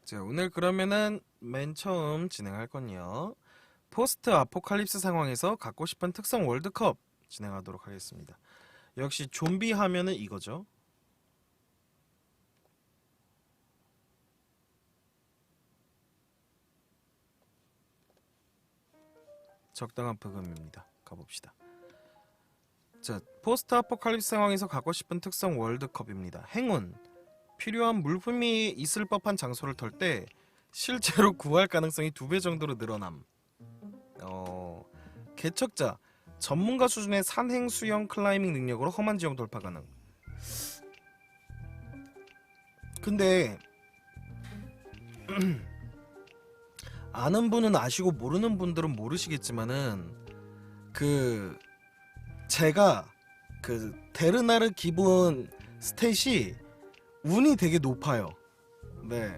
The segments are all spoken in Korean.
자, 오늘 그러면은 맨 처음 진행할 건요. 포스트 아포칼립스 상황에서 갖고 싶은 특성 월드컵 진행하도록 하겠습니다. 역시 좀비 하면은 이거죠. 적당한 브금입니다. 가봅시다. 자, 포스트 아포칼립스 상황에서 갖고 싶은 특성 월드컵입니다. 행운. 필요한 물품이 있을 법한 장소를 털 때 실제로 구할 가능성이 2배 정도로 늘어남. 개척자. 전문가 수준의 산행 수영 클라이밍 능력으로 험한 지형 돌파 가능. 근데 아는 분은 아시고 모르는 분들은 모르시겠지만은 제가 데르나르 기본 스탯이 운이 되게 높아요. 네.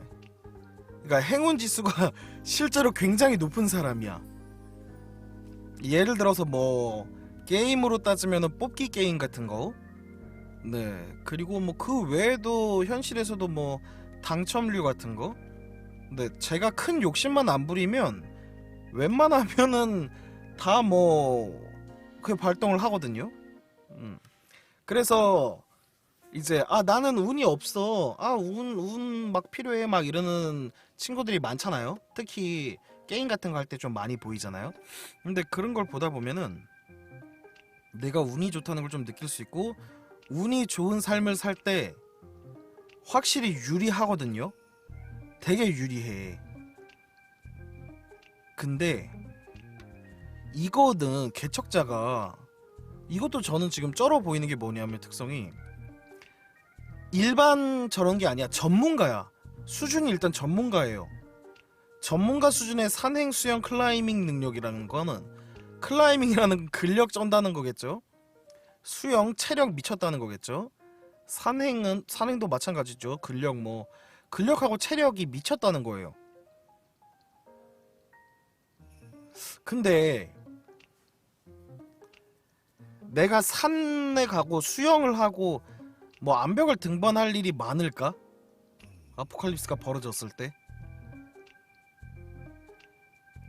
그러니까 행운 지수가 실제로 굉장히 높은 사람이야. 예를 들어서 뭐 게임으로 따지면은 뽑기 게임 같은 거. 네. 그리고 뭐 그 외에도 현실에서도 뭐 당첨률 같은 거. 근데 제가 큰 욕심만 안 부리면 웬만하면은 다 뭐 그 발동을 하거든요. 그래서 이제 나는 운이 없어. 운 막 필요해 막 이러는 친구들이 많잖아요. 특히 게임 같은 거 할 때 좀 많이 보이잖아요. 근데 그런 걸 보다 보면은 내가 운이 좋다는 걸 좀 느낄 수 있고 운이 좋은 삶을 살 때 확실히 유리하거든요. 되게 유리해. 근데 이거는 개척자가 이것도 저는 지금 쩔어 보이는 게 뭐냐면 특성이 일반 저런 게 아니야. 전문가야. 수준이 일단 전문가예요. 전문가 수준의 산행 수영 클라이밍 능력이라는 거는 클라이밍이라는 근력 쩐다는 거겠죠. 수영 체력 미쳤다는 거겠죠. 산행도 마찬가지죠. 근력하고 체력이 미쳤다는 거예요. 근데 내가 산에 가고 수영을 하고 뭐 암벽을 등반할 일이 많을까? 아포칼립스가 벌어졌을 때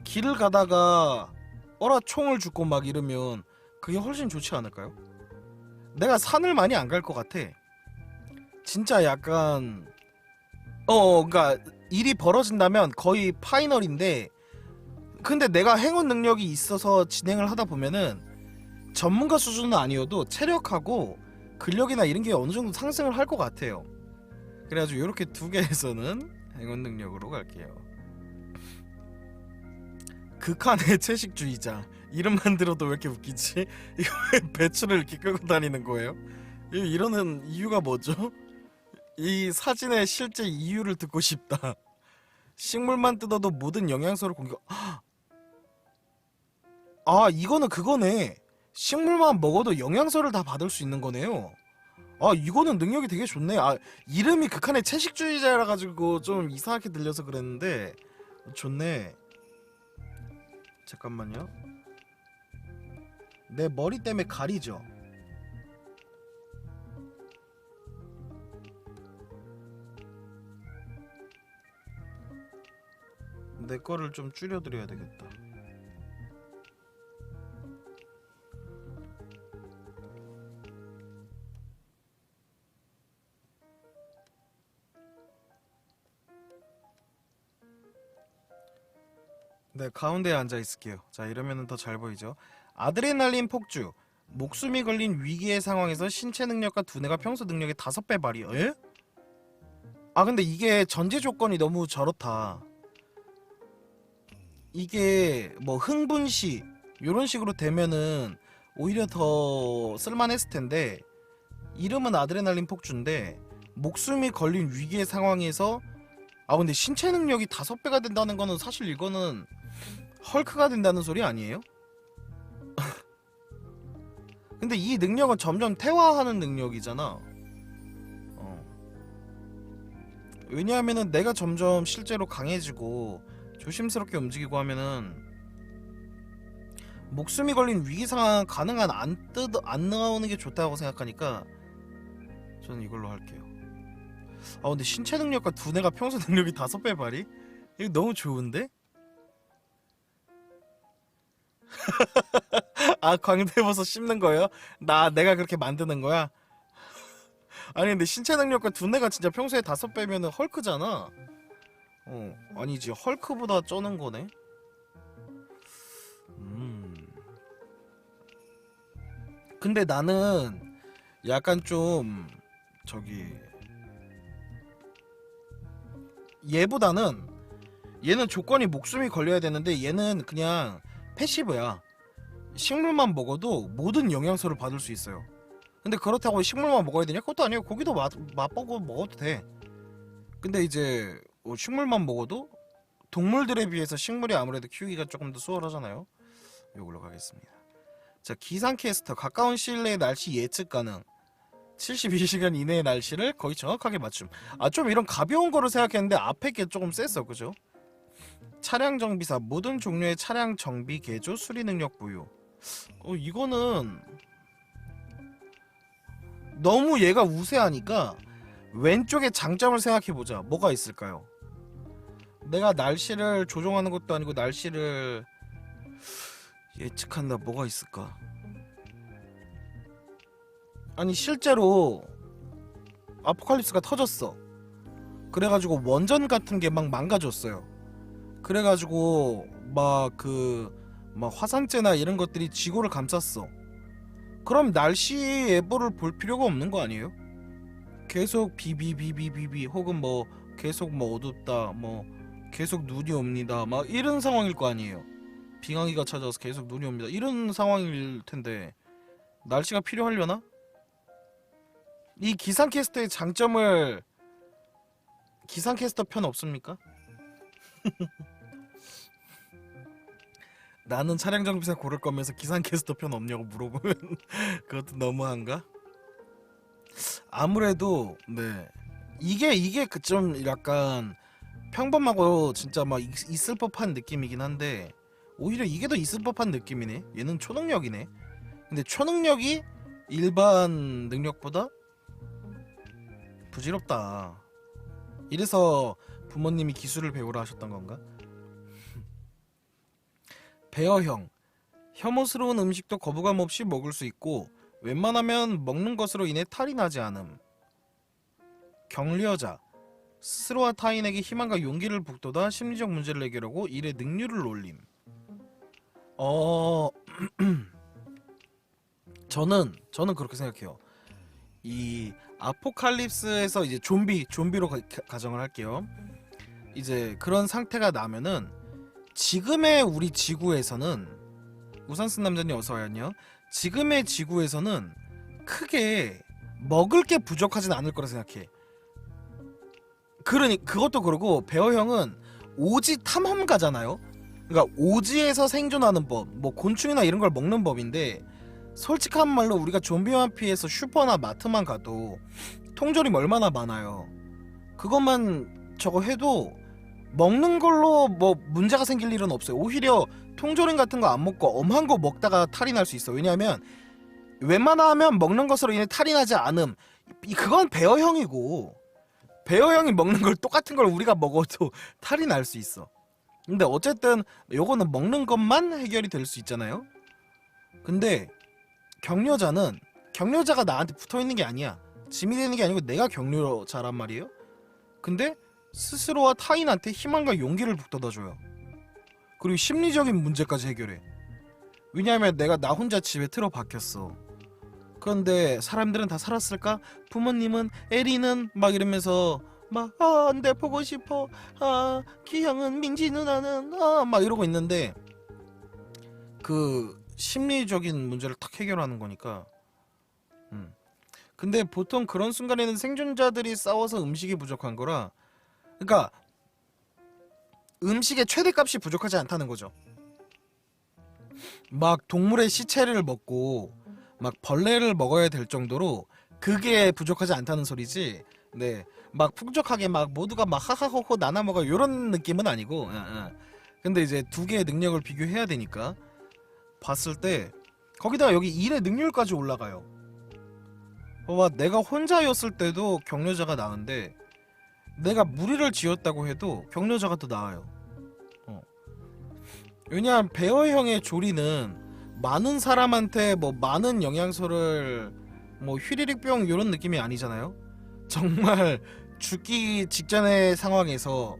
길을 가다가 총을 죽고 막 이러면 그게 훨씬 좋지 않을까요? 내가 산을 많이 안 갈 것 같아. 진짜 약간 그러니까 일이 벌어진다면 거의 파이널인데 근데 내가 행운 능력이 있어서 진행을 하다 보면은 전문가 수준은 아니어도 체력하고 근력이나 이런 게 어느 정도 상승을 할 것 같아요. 그래가지고 이렇게 두 개에서는 행운 능력으로 갈게요. 극한의 채식주의자. 이름만 들어도 왜 이렇게 웃기지? 이거 왜 배추를 이렇게 끌고 다니는 거예요? 이러는 이유가 뭐죠? 이 사진의 실제 이유를 듣고 싶다. 식물만 뜯어도 모든 영양소를 공격. 이거는 그거네. 식물만 먹어도 영양소를 다 받을 수 있는 거네요. 이거는 능력이 되게 좋네. 이름이 극한의 채식주의자라 가지고 좀 이상하게 들려서 그랬는데 좋네. 잠깐만요. 내 머리 때문에 가리죠. 내 거를 좀 줄여드려야 되겠다. 네, 가운데에 앉아 있을게요. 자, 이러면은 더 잘 보이죠? 아드레날린 폭주. 목숨이 걸린 위기의 상황에서 신체 능력과 두뇌가 평소 능력의 5배 발휘. 에? 근데 이게 전제 조건이 너무 저렇다. 이게 뭐 흥분시 요런 식으로 되면은 오히려 더 쓸만했을 텐데 이름은 아드레날린 폭주인데 목숨이 걸린 위기의 상황에서 근데 신체 능력이 5배가 된다는 거는 사실 이거는 헐크가 된다는 소리 아니에요? 근데 이 능력은 점점 퇴화하는 능력이잖아. 왜냐하면은 내가 점점 실제로 강해지고 조심스럽게 움직이고 하면은 목숨이 걸린 위기 상황 가능한 안 나오는 게 좋다고 생각하니까 저는 이걸로 할게요. 아 근데 신체 능력과 두뇌가 평소 능력이 5배 발이? 이거 너무 좋은데? 아 광대버섯 씹는 거예요? 내가 그렇게 만드는 거야? 아니 근데 신체 능력과 두뇌가 진짜 평소에 5배면은 헐크잖아. 아니지 헐크보다 쩌는 거네. 근데 나는 약간 좀 저기 얘보다는 얘는 조건이 목숨이 걸려야 되는데 얘는 그냥 패시브야. 식물만 먹어도 모든 영양소를 받을 수 있어요. 근데 그렇다고 식물만 먹어야 되냐? 그것도 아니에요. 고기도 맛보고 먹어도 돼. 근데 이제 식물만 먹어도 동물들에 비해서 식물이 아무래도 키우기가 조금 더 수월하잖아요. 이걸로 가겠습니다. 자, 기상캐스터 가까운 시일 내의 날씨 예측 가능. 72시간 이내의 날씨를 거의 정확하게 맞춤. 아 좀 이런 가벼운 거를 생각했는데 앞에 게 조금 셌어. 그죠? 차량 정비사 모든 종류의 차량 정비 개조 수리 능력 보유. 이거는 너무 얘가 우세하니까 왼쪽에 장점을 생각해보자. 뭐가 있을까요? 내가 날씨를 조종하는 것도 아니고 날씨를 예측한다. 뭐가 있을까? 아니 실제로 아포칼립스가 터졌어. 그래가지고 원전 같은 게 막 망가졌어요. 그래가지고 막 화산재나 이런 것들이 지구를 감쌌어. 그럼 날씨 예보를 볼 필요가 없는 거 아니에요? 계속 비비비비비비 혹은 뭐 계속 뭐 어둡다 뭐 계속 눈이 옵니다 막 이런 상황일 거 아니에요. 빙하기가 찾아와서 계속 눈이 옵니다 이런 상황일 텐데 날씨가 필요하려나? 이 기상캐스터의 장점을 기상캐스터 편 없습니까? 나는 차량 정비사 고를 거면서 기상캐스터 편 없냐고 물어보면 그것도 너무한가? 아무래도 네 이게 그 좀 약간 평범하고 진짜 막 있을 법한 느낌이긴 한데 오히려 이게 더 있을 법한 느낌이네. 얘는 초능력이네. 근데 초능력이 일반 능력보다 부질없다. 이래서 부모님이 기술을 배우라 하셨던 건가? 배어형 혐오스러운 음식도 거부감 없이 먹을 수 있고 웬만하면 먹는 것으로 인해 탈이 나지 않음. 격려자 스스로와 타인에게 희망과 용기를 북돋아 심리적 문제를 해결하고 일의 능률을 올림. 저는 그렇게 생각해요. 이 아포칼립스에서 이제 좀비로 가정을 할게요. 이제 그런 상태가 나면은 지금의 우리 지구에서는 우산 쓴 남자님 어서 와요. 지금의 지구에서는 크게 먹을 게 부족하진 않을 거라 생각해. 그것도 그러고 베어형은 오지 탐험가잖아요. 그러니까 오지에서 생존하는 법, 뭐 곤충이나 이런 걸 먹는 법인데 솔직한 말로 우리가 좀비 마피에서 슈퍼나 마트만 가도 통조림 얼마나 많아요. 그것만 저거 해도 먹는 걸로 뭐 문제가 생길 일은 없어요. 오히려 통조림 같은 거 안 먹고 엄한 거 먹다가 탈이 날 수 있어. 왜냐하면 웬만하면 먹는 것으로 인해 탈이 나지 않음. 그건 베어형이고 베어형이 먹는 걸 똑같은 걸 우리가 먹어도 탈이 날 수 있어. 근데 어쨌든 요거는 먹는 것만 해결이 될 수 있잖아요. 근데 격려자가 나한테 붙어있는 게 아니야. 짐이 되는 게 아니고 내가 격려자란 말이에요. 근데 스스로와 타인한테 희망과 용기를 북돋아줘요. 그리고 심리적인 문제까지 해결해. 왜냐하면 나 혼자 집에 틀어박혔어. 그런데 사람들은 다 살았을까? 부모님은 에리는 막 이러면서 막 안돼 보고 싶어. 기형은 민지 누나는 막 이러고 있는데 그 심리적인 문제를 탁 해결하는 거니까. 근데 보통 그런 순간에는 생존자들이 싸워서 음식이 부족한 거라. 그러니까 음식의 최대값이 부족하지 않다는 거죠. 막 동물의 시체를 먹고 막 벌레를 먹어야 될 정도로 그게 부족하지 않다는 소리지. 네, 막 풍족하게 막 모두가 막 하하호호 나눠 먹어 이런 느낌은 아니고. 근데 이제 두 개의 능력을 비교해야 되니까 봤을 때 거기다가 여기 일의 능률까지 올라가요. 내가 혼자였을 때도 격려자가 나은데 내가 무리를 지었다고 해도 격려자가 더 나아요. 왜냐하면 베어형의 조리는 많은 사람한테 뭐 많은 영양소를 뭐 휘리릭 뿅 요런 느낌이 아니잖아요. 정말 죽기 직전의 상황에서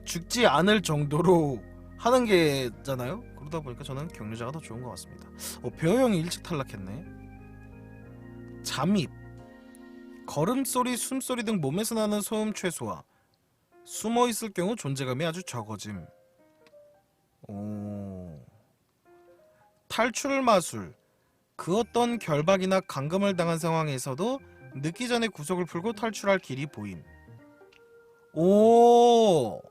죽지 않을 정도로 하는 게잖아요. 그러다 보니까 저는 격려자가 더 좋은 것 같습니다. 베어형이 일찍 탈락했네. 잠입, 걸음소리, 숨소리 등 몸에서 나는 소음 최소화, 숨어있을 경우 존재감이 아주 적어짐. 탈출 마술, 그 어떤 결박이나 감금을 당한 상황에서도 늦기 전에 구속을 풀고 탈출할 길이 보임. 오,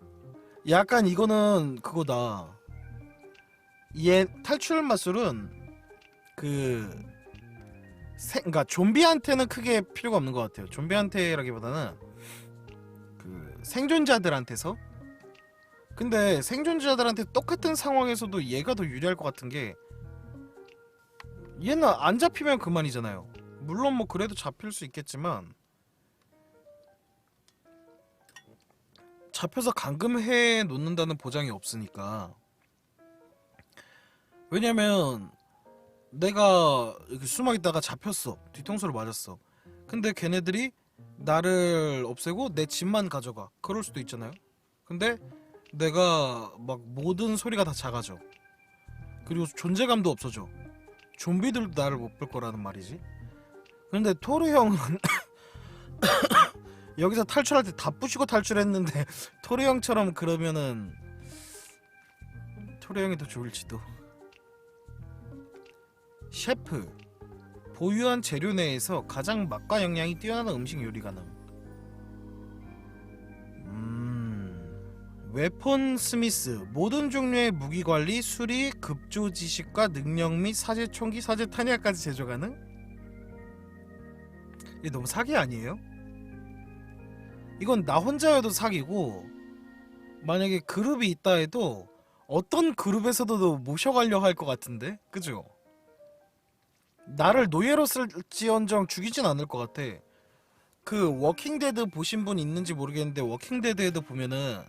약간 이거는 그거다. 얘 탈출 마술은 그러니까 좀비한테는 크게 필요가 없는 것 같아요. 좀비한테라기보다는 그 생존자들한테서. 근데 생존자들한테 똑같은 상황에서도 얘가 더 유리할 것 같은 게, 얘는 안 잡히면 그만이잖아요. 물론 뭐 그래도 잡힐 수 있겠지만 잡혀서 감금해 놓는다는 보장이 없으니까. 왜냐면 내가 이렇게 숨어있다가 잡혔어. 뒤통수를 맞았어. 근데 걔네들이 나를 없애고 내 집만 가져가. 그럴 수도 있잖아요. 근데 내가 막 모든 소리가 다 작아져. 그리고 존재감도 없어져. 좀비들도 나를 못 볼 거라는 말이지. 근데 토르 형은 여기서 탈출할 때 다 부시고 탈출했는데 토르 형처럼 그러면은 토르 형이 더 좋을지도. 셰프, 보유한 재료 내에서 가장 맛과 영양이 뛰어나는 음식 요리 가능. 웨폰 스미스, 모든 종류의 무기 관리, 수리, 급조 지식과 능력 및 사제 총기, 사제 탄약까지 제조 가능? 이게 너무 사기 아니에요? 이건 나 혼자여도 사기고, 만약에 그룹이 있다 해도 어떤 그룹에서도 모셔가려 할 것 같은데? 그죠? 나를 노예로 쓸지언정 죽이진 않을 것 같아. 그 워킹데드 보신 분 있는지 모르겠는데 워킹데드에도 보면은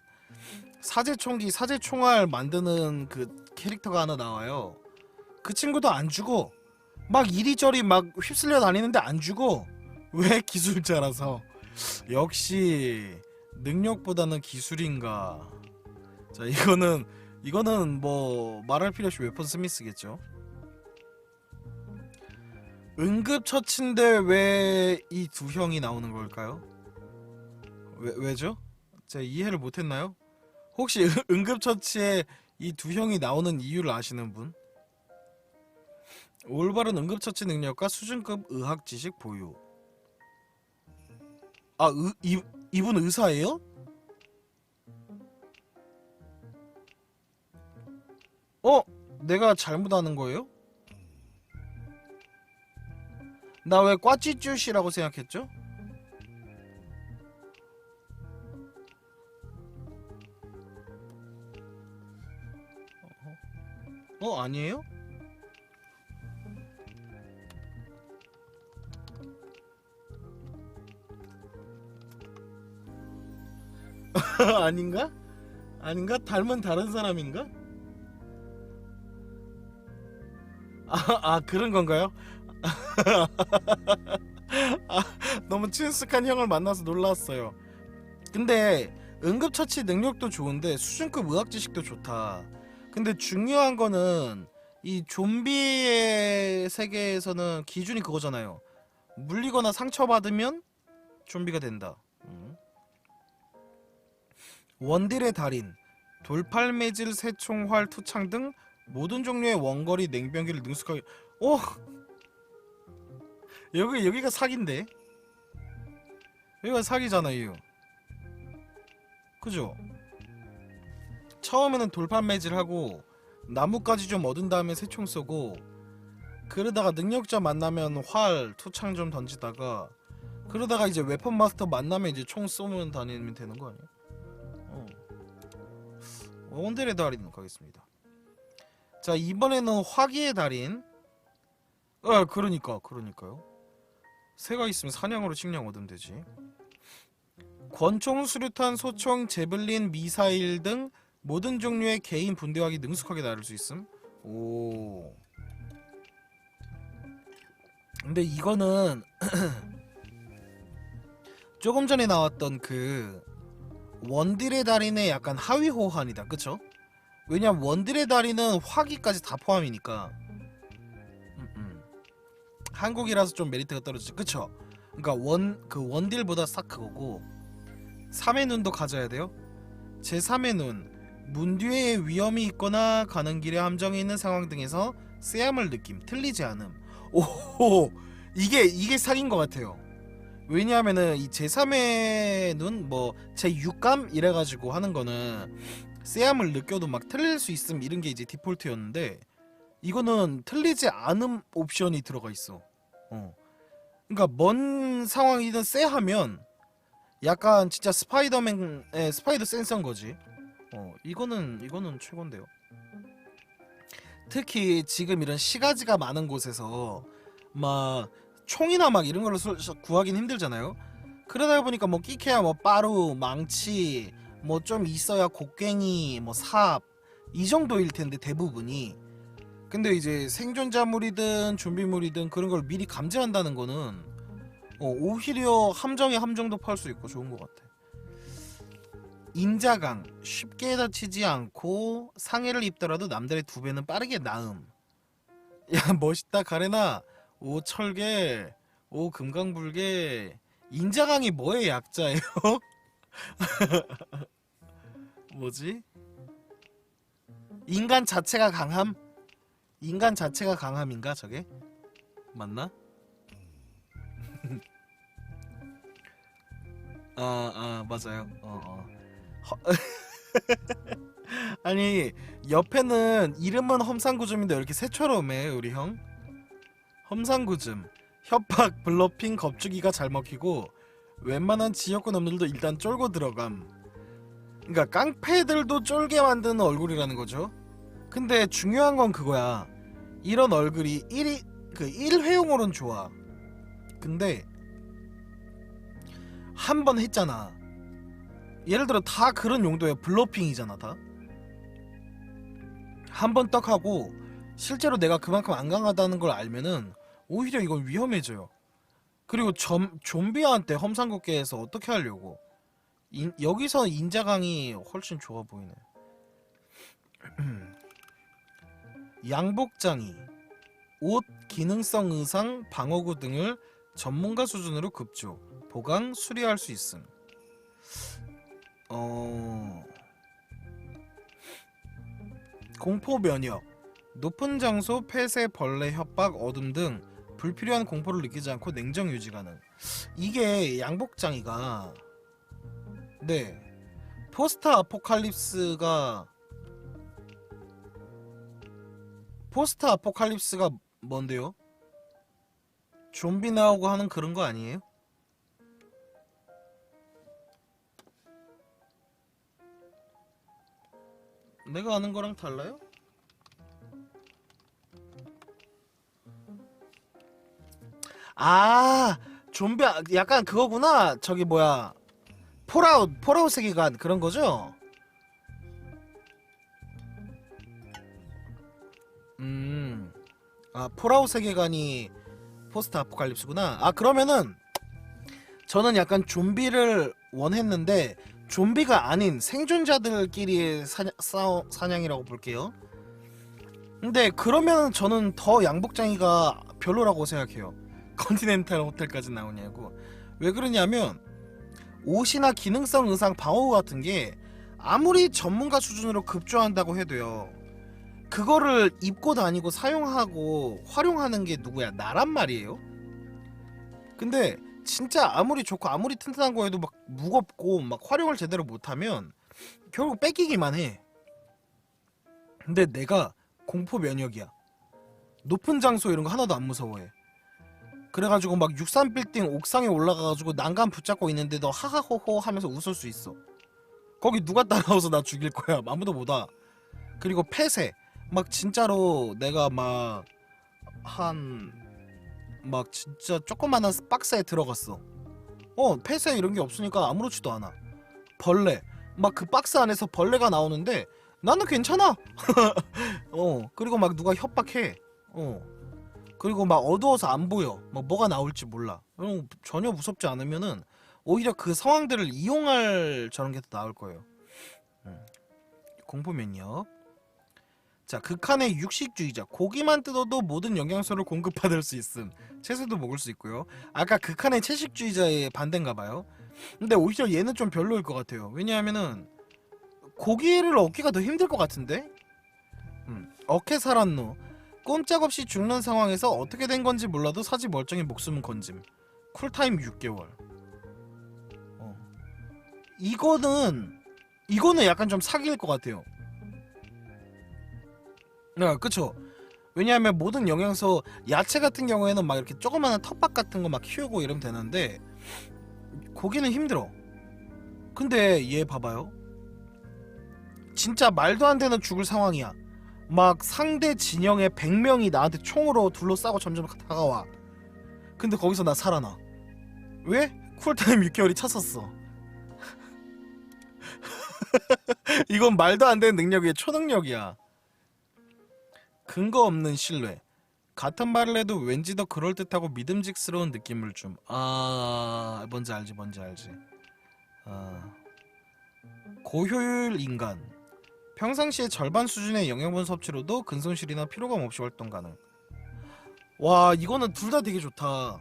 사제총기, 사제총알 만드는 그 캐릭터가 하나 나와요. 그 친구도 안 죽어. 막 이리저리 막 휩쓸려 다니는데 안 죽어. 왜? 기술자라서. 역시 능력보다는 기술인가. 자, 이거는 뭐 말할 필요 없이 웨폰 스미스겠죠. 응급처치인데 왜 이 두 형이 나오는 걸까요? 왜죠? 제가 이해를 못했나요? 혹시 응급처치에 이 두 형이 나오는 이유를 아시는 분? 올바른 응급처치 능력과 수준급 의학 지식 보유. 아, 이분 의사예요? 내가 잘못 아는 거예요? 나 왜 꽈찌쭈시라고 생각했죠? 아니에요? 아닌가? 아닌가? 닮은 다른 사람인가? 그런 건가요? 너무 친숙한 형을 만나서 놀랐어요. 근데 응급처치 능력도 좋은데 수준급 의학 지식도 좋다. 근데 중요한 거는 이 좀비의 세계에서는 기준이 그거잖아요. 물리거나 상처받으면 좀비가 된다. 원딜의 달인, 돌팔매질, 새총활, 투창 등 모든 종류의 원거리 냉병기를 능숙하게. 여기가 사기인데? 여기가 사기잖아요. 그죠? 처음에는 돌판 매질하고 나무까지 좀 얻은 다음에 새총 쏘고, 그러다가 능력자 만나면 활, 투창 좀 던지다가, 그러다가 이제 웨폰 마스터 만나면 이제 총 쏘면 다니면 되는 거 아니야? 원딜의 달인 가겠습니다. 자, 이번에는 화기의 달인. 그러니까요. 새가 있으면 사냥으로 식량 얻으면 되지. 권총, 수류탄, 소총, 제블린, 미사일 등 모든 종류의 개인 분대화기 능숙하게 다룰 수 있음. 오. 근데 이거는 조금 전에 나왔던 그 원딜의 달인의 약간 하위 호환이다, 그쵸? 왜냐면 원딜의 달인은 화기까지 다 포함이니까. 한국이라서 좀 메리트가 떨어지지, 그쵸? 그러니까 원딜보다 싹 그거고. 3의 눈도 가져야 돼요. 제 3의 눈, 문 뒤에 위험이 있거나 가는 길에 함정이 있는 상황 등에서 쓰ям을 느낌, 틀리지 않음. 오, 이게 사기인 것 같아요. 왜냐하면은 이 제3의 눈, 뭐 제6감 이래가지고 하는 거는 쓰ям을 느껴도 막 틀릴 수 있음 이런 게 이제 디폴트였는데, 이거는 틀리지 않음 옵션이 들어가 있어. 그러니까 먼 상황이든 쎄하면 약간 진짜 스파이더맨의 스파이더 센서인 거지. 이거는 최고인데요. 특히 지금 이런 시가지가 많은 곳에서 막 총이나 막 이런 걸로 구하긴 힘들잖아요. 그러다 보니까 뭐 끼케야 뭐 빠루, 망치, 뭐 좀 있어야 곡괭이, 뭐 삽 이 정도일 텐데 대부분이. 근데 이제 생존자물이든 좀비물이든 그런 걸 미리 감지한다는 거는 오히려 함정에 함정도 팔 수 있고 좋은 것 같아. 인자강, 쉽게 다치지 않고 상해를 입더라도 남들의 2배는 빠르게 나음. 야, 멋있다 가레나. 오 철개, 오 금강불개. 인자강이 뭐의 약자예요? 뭐지? 인간 자체가 강함? 인간 자체가 강함인가 저게? 맞나? 맞아요. 아니 옆에는 이름은 험상궂음인데 왜 이렇게 새처럼 해 우리 형? 험상궂음, 협박, 블러핑, 겁주기가 잘 먹히고 웬만한 지역구 놈들도 일단 쫄고 들어감. 그러니까 깡패들도 쫄게 만드는 얼굴이라는 거죠. 근데 중요한 건 그거야. 이런 얼굴이 1회용으로는 좋아. 근데 한 번 했잖아. 예를 들어 다 그런 용도의 블러핑이잖아 다. 한 번 떡 하고 실제로 내가 그만큼 안 강하다는 걸 알면은 오히려 이건 위험해져요. 그리고 좀비한테 험상궂게 해서 어떻게 하려고. 여기서 인자강이 훨씬 좋아 보이네. 양복장이, 옷, 기능성 의상, 방어구 등을 전문가 수준으로 급조, 보강, 수리할 수 있음. 공포 면역, 높은 장소, 폐쇄, 벌레, 협박, 어둠 등 불필요한 공포를 느끼지 않고 냉정 유지 가능. 이게 양복장이가 네 포스트 아포칼립스가 뭔데요? 좀비 나오고 하는 그런 거 아니에요? 내가 아는 거랑 달라요? 아, 좀비 약간 그거구나. 저기 뭐야, 폴아웃 세계관 그런 거죠? 폴아웃 세계관이 포스트 아포칼립스구나. 그러면은 저는 약간 좀비를 원했는데 좀비가 아닌 생존자들끼리의 사냥이라고 볼게요. 근데 그러면 저는 더 양복장이가 별로라고 생각해요. 컨티넨탈 호텔까지 나오냐고. 왜 그러냐면 옷이나 기능성 의상, 방어구 같은 게 아무리 전문가 수준으로 급조한다고 해도요, 그거를 입고 다니고 사용하고 활용하는 게 누구야? 나란 말이에요. 근데 진짜 아무리 좋고 아무리 튼튼한 거에도 막 무겁고 막 활용을 제대로 못하면 결국 뺏기기만 해. 근데 내가 공포 면역이야. 높은 장소 이런 거 하나도 안 무서워해. 그래가지고 막 63빌딩 옥상에 올라가가지고 난간 붙잡고 있는데 너 하하호호 하면서 웃을 수 있어. 거기 누가 따라와서 나 죽일 거야. 아무도 못 와. 그리고 폐쇄, 막 진짜로 내가 막 진짜 조그만한 박스에 들어갔어. 폐쇄 이런 게 없으니까 아무렇지도 않아. 벌레 막 그 박스 안에서 벌레가 나오는데 나는 괜찮아. 그리고 막 누가 협박해. 그리고 막 어두워서 안 보여. 막 뭐가 나올지 몰라. 전혀 무섭지 않으면은 오히려 그 상황들을 이용할 저런 게 더 나을 거예요. 공포 면역. 자, 극한의 육식주의자. 고기만 뜯어도 모든 영양소를 공급받을 수 있음. 채소도 먹을 수 있고요. 아까 극한의 채식주의자의 반대인가 봐요. 근데 오히려 얘는 좀 별로일 것 같아요. 왜냐하면은 고기를 얻기가 더 힘들 것 같은데? 어케사란노. 꼼짝없이 죽는 상황에서 어떻게 된 건지 몰라도 사지 멀쩡히 목숨은 건짐. 쿨타임 6개월. 이거는 약간 좀 사기일 것 같아요. 그쵸. 왜냐하면 모든 영양소, 야채 같은 경우에는 막 이렇게 조그마한 텃밭 같은 거 막 키우고 이러면 되는데 고기는 힘들어. 근데 얘 봐봐요. 진짜 말도 안 되는 죽을 상황이야. 막 상대 진영에 100명이 나한테 총으로 둘러싸고 점점 다가와. 근데 거기서 나 살아나. 왜? 쿨타임 6개월이 찼었어. 이건 말도 안 되는 능력이야. 초능력이야. 근거 없는 신뢰. 같은 말을 해도 왠지 더 그럴듯하고 믿음직스러운 느낌을 줌. 뭔지 알지. 고효율 인간. 평상시에 절반 수준의 영양분 섭취로도 근손실이나 피로감 없이 활동 가능. 와, 이거는 둘 다 되게 좋다.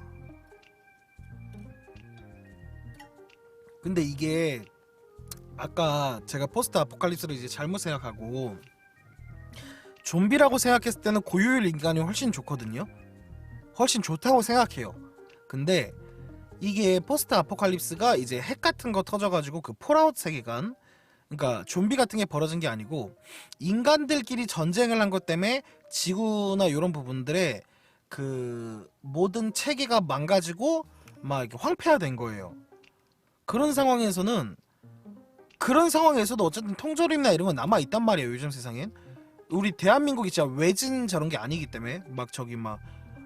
근데 이게 아까 제가 포스트 아포칼립스를 이제 잘못 생각하고 좀비라고 생각했을 때는 고효율 인간이 훨씬 좋거든요. 훨씬 좋다고 생각해요. 근데 이게 포스트 아포칼립스가 이제 핵 같은 거 터져가지고 그 폴아웃 세계관, 그러니까 좀비 같은 게 벌어진 게 아니고 인간들끼리 전쟁을 한 것 때문에 지구나 이런 부분들에 그 모든 체계가 망가지고 막 이렇게 황폐화된 거예요. 그런 상황에서도 어쨌든 통조림이나 이런 건 남아 있단 말이에요. 요즘 세상엔 우리 대한민국이 진짜 외진 저런 게 아니기 때문에 막 저기 막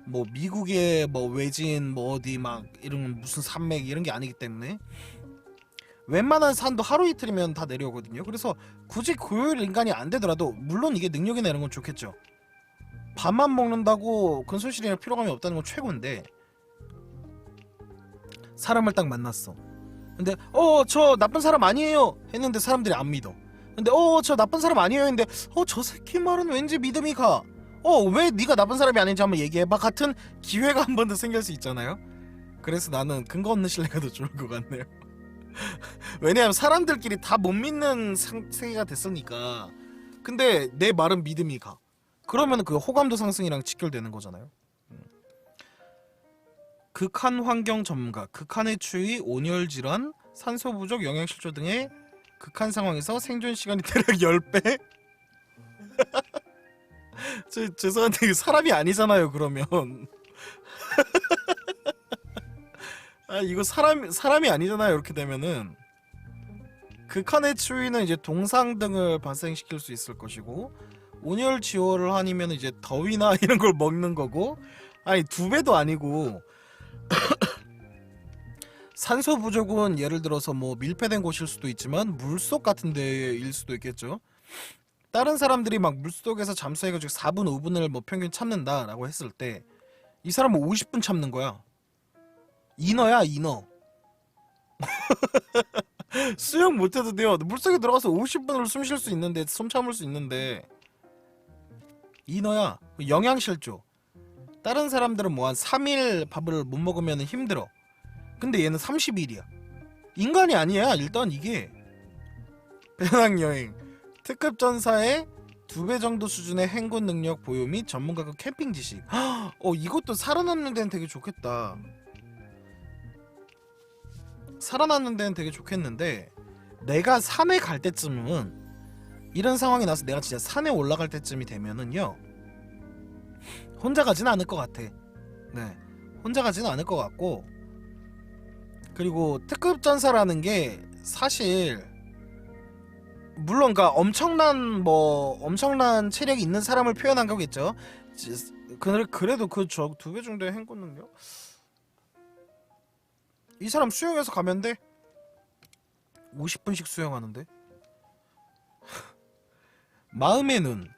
뭐 미국의 뭐 외진 뭐 어디 막 이런 무슨 산맥 이런 게 아니기 때문에 웬만한 산도 하루 이틀이면 다 내려오거든요. 그래서 굳이 고효율 인간이 안 되더라도 물론 이게 능력이나 이런 건 좋겠죠. 밥만 먹는다고 근손실이나 피로감이 없다는 건 최고인데 사람을 딱 만났어. 근데 저 나쁜 사람 아니에요 했는데 사람들이 안 믿어. 근데 저 나쁜 사람 아니에요 했는데 저 새끼 말은 왠지 믿음이 가. 왜 네가 나쁜 사람이 아닌지 한번 얘기해봐 같은 기회가 한 번 더 생길 수 있잖아요. 그래서 나는 근거 없는 신뢰가 더 좋을 것 같네요. 왜냐하면 사람들끼리 다 못 믿는 세계가 됐으니까. 근데 내 말은 믿음이 가. 그러면 그 호감도 상승이랑 직결되는 거잖아요. 극한 환경 전문가, 극한의 추위, 온열 질환, 산소 부족, 영양 실조 등의 극한 상황에서 생존 시간이 대략 10배? 죄송한데 사람이 아니잖아요. 그러면 이거 사람이 아니잖아요. 이렇게 되면은 극한의 추위는 이제 동상 등을 발생시킬 수 있을 것이고 온열 지호를 아니면 이제 더위나 이런 걸 먹는 거고, 아니 2배도 아니고 산소 부족은 예를 들어서 뭐 밀폐된 곳일 수도 있지만 물속 같은 데일 수도 있겠죠. 다른 사람들이 막 물속에서 잠수해가지고 4분 5분을 뭐 평균 참는다라고 했을 때 이 사람은 50분 참는 거야. 인어야 인어. 수영 못해도 돼요. 물속에 들어가서 50분을 숨 쉴 수 있는데, 숨 참을 수 있는데 인어야. 영양실조. 다른 사람들은 뭐 한 3일 밥을 못 먹으면 힘들어. 근데 얘는 30일이야. 인간이 아니야. 일단 이게 배낭여행 특급 전사의 2배 정도 수준의 행군 능력 보유 및 전문가급 캠핑 지식. 이것도 살아남는 데는 되게 좋겠다. 살아남는 데는 되게 좋겠는데 내가 산에 갈 때쯤은, 이런 상황이 나서 내가 진짜 산에 올라갈 때쯤이 되면은요 혼자 가진 않을 것 같아. 네, 혼자 가지는 않을 것 같고, 그리고 특급 전사라는 게 사실 물론 엄청난 체력이 있는 사람을 표현한 거겠죠. 그래도 그 2배 정도의 행군 능력? 이 사람 수영해서 가면 돼. 50분씩 수영하는데. 마음의 눈.